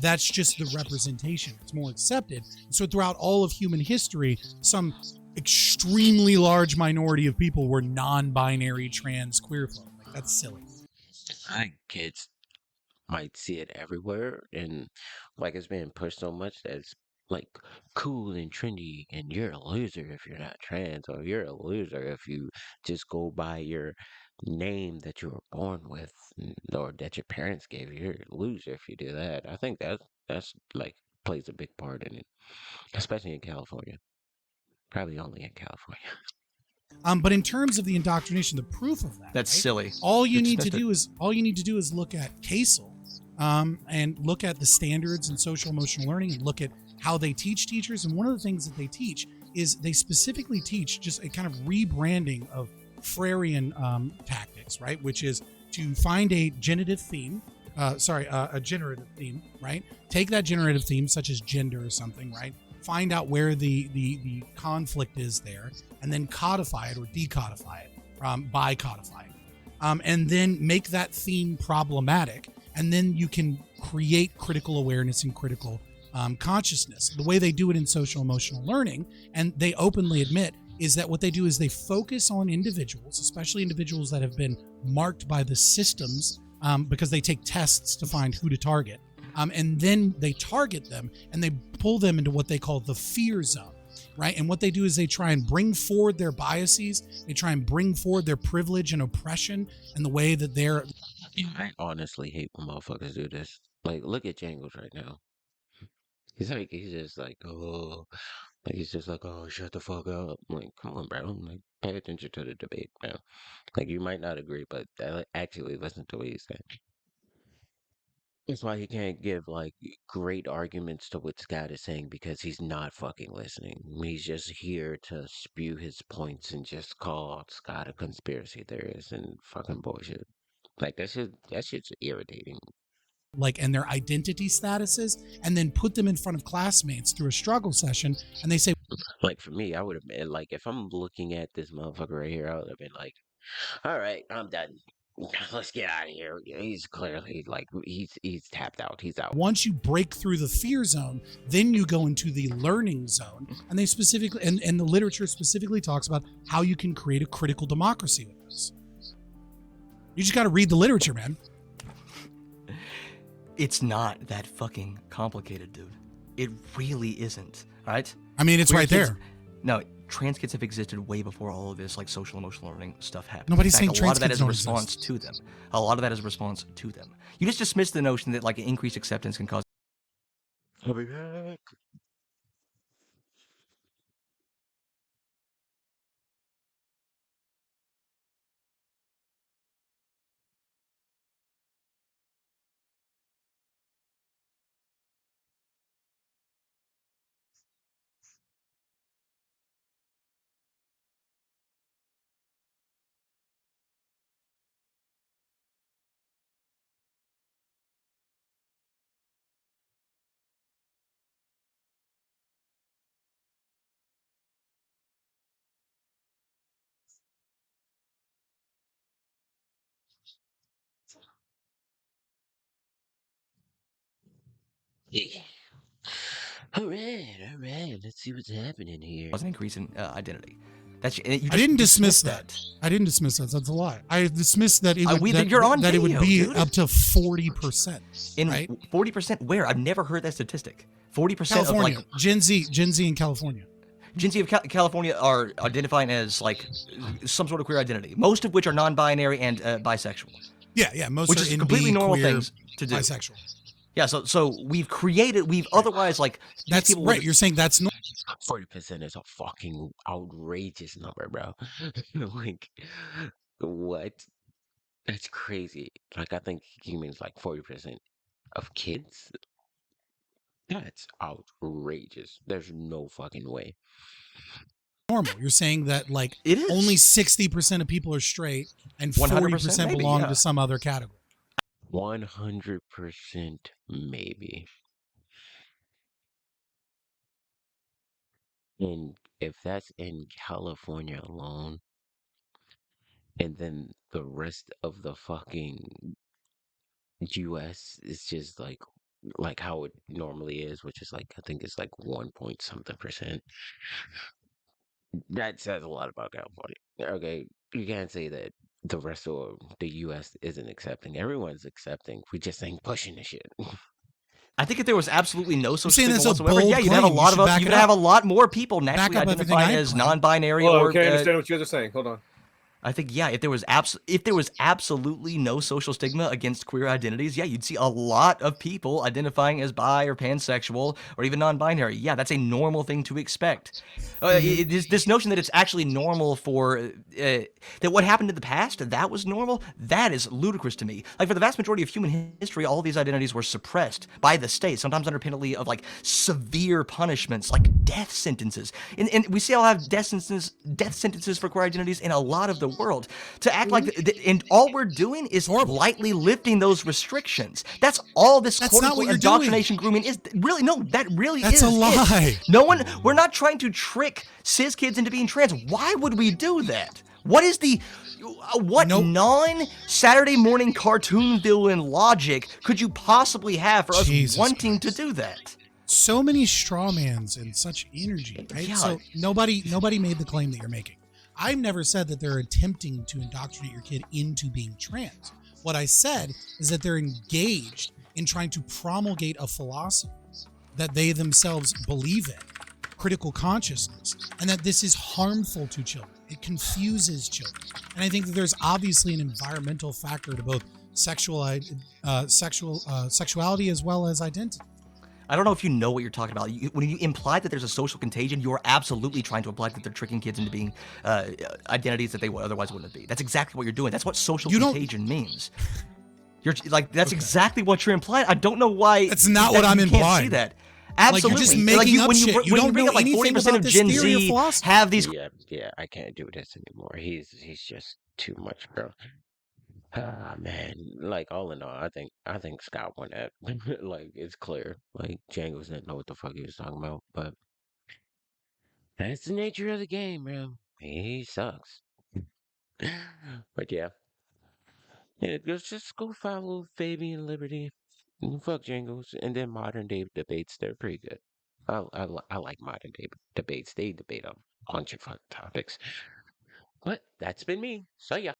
That's just the representation. It's more accepted. So throughout all of human history, some extremely large minority of people were non-binary, trans, queer folk. Like, that's silly. I think kids might see it everywhere, and like it's being pushed so much that it's like cool and trendy, and you're a loser if you're not trans, or you're a loser if you just go by your name that you were born with, or that your parents gave you. You're a loser if you do that. I think that's like plays a big part in it, especially in California. Probably only in California. But in terms of the indoctrination, the proof of that, That's right? silly. All you need to do is look at CASEL, and look at the standards in social emotional learning, and look at how they teach teachers. And one of the things that they teach is they specifically teach just a kind of rebranding of Freirean tactics, right? Which is to find a generative theme, a generative theme, right? Take that generative theme, such as gender or something, right? Find out where the conflict is there, and then codify it or decodify it, bicodify it, and then make that theme problematic, and then you can create critical awareness and critical consciousness. The way they do it in social emotional learning, and they openly admit, is that what they do is they focus on individuals, especially individuals that have been marked by the systems, because they take tests to find who to target. And then they target them and they pull them into what they call the fear zone, right? And what they do is they try and bring forward their biases. They try and bring forward their privilege and oppression and the way that they're. I honestly hate when motherfuckers do this. Like, look at Jangles right now. He's just like, oh, like he's just like, oh, shut the fuck up. Like, come on, bro. Like, pay attention to the debate, bro. Like, you might not agree, but actually listen to what he's saying. That's why he can't give like great arguments to what Scott is saying, because he's not fucking listening. He's just here to spew his points and just call Scott a conspiracy theorist and fucking bullshit. Like that shit's irritating. And their identity statuses, and then put them in front of classmates through a struggle session, and they say, Like for me, I would have been like, if I'm looking at this motherfucker right here, I would have been like, all right, I'm done. Let's get out of here. He's clearly like he's tapped out. He's out. once you break through the fear zone, then you go into the learning zone. And they specifically, and the literature specifically talks about how you can create a critical democracy with this. You just got to read the literature, man. It's not that fucking complicated, dude. It really isn't. All right? I mean, it's right there. No, trans kids have existed way before all of this, like social emotional learning stuff happened. Nobody's In fact, saying trans a lot of that kids is a don't response exist. to them. A lot of that is a response to them. You just dismiss the notion that like increased acceptance can cause. I'll be back. Yeah. All right. Let's see what's happening here. Was an increase in identity. That's you just I didn't dismiss dismissed that. I didn't dismiss that. That's a lie. I dismissed that it would you're on that it would video, be dude. up to 40%. In right? 40% where? I've never heard that statistic. 40% of California, like Gen Z in California. Gen Z of California are identifying as like some sort of queer identity, most of which are non-binary and bisexual. Yeah, most which are is in completely B, normal queer, things to do. Bisexual. Yeah, so we've otherwise like that's people right. You're saying that's not 40% is a fucking outrageous number, bro. Like, what? That's crazy. Like, I think he means like 40% of kids. That's outrageous. There's no fucking way. normal. You're saying that like it is only 60% of people are straight and 100% 40% maybe, belong yeah. to some other category. 100% maybe. And if that's in California alone, and then the rest of the fucking US is just like how it normally is, which is like I think it's like 1 point something percent. That says a lot about California. Okay, you can't say that the rest of the US isn't accepting. Everyone's accepting. We just ain't pushing the shit. I think if there was absolutely no social saying stigma that's a whatsoever, bold yeah, you'd have a claim. You lot should of back you'd it have a up. lot more people naturally up everything identifying I as claim. non-binary Oh, or okay, I understand what you guys are saying. Hold on. I think yeah, if there was absolutely no social stigma against queer identities, yeah, you'd see a lot of people identifying as bi or pansexual or even non-binary. Yeah, that's a normal thing to expect. This notion that it's actually normal for that what happened in the past that was normal, that is ludicrous to me. Like for the vast majority of human history, all these identities were suppressed by the state, sometimes under penalty of like severe punishments, like death sentences. And we see all have death sentences for queer identities in a lot of the world. To act like, and all we're doing is lightly lifting those restrictions. That's all this That's quote not what unquote you're indoctrination grooming is. Really, no, that really That's is a lie. it. No one, we're not trying to trick cis kids into being trans. Why would we do that? What is the what non-Saturday morning cartoon villain logic could you possibly have for us wanting to do that? So many straw mans and such energy, right? Yeah. So nobody made the claim that you're making. I've never said that they're attempting to indoctrinate your kid into being trans. What I said is that they're engaged in trying to promulgate a philosophy that they themselves believe in, critical consciousness, and that this is harmful to children. It confuses children. And I think that there's obviously an environmental factor to both sexuality as well as identity. I don't know if you know what you're talking about. When you imply that there's a social contagion, you're absolutely trying to imply that they're tricking kids into being identities that they otherwise wouldn't be. That's exactly what you're doing. That's what social contagion means. You're like that's exactly what you're implying. I don't know why. That's not what I'm implying. Can't see that. Absolutely. Like you're just making up shit. You don't bring know up like anything 40% about of this Gen theory or Z philosophy. have these. Yeah, I can't do this anymore. He's just too much, bro. Ah man, like all in all, I think Scott won that. Like it's clear. Like Jangles didn't know what the fuck he was talking about, but that's the nature of the game, bro. He sucks. But yeah, just go follow Fabian Liberty. And fuck Jangles, and then modern day debates. They're pretty good. I like modern day debates. They debate a bunch of fun topics. But that's been me. So yeah.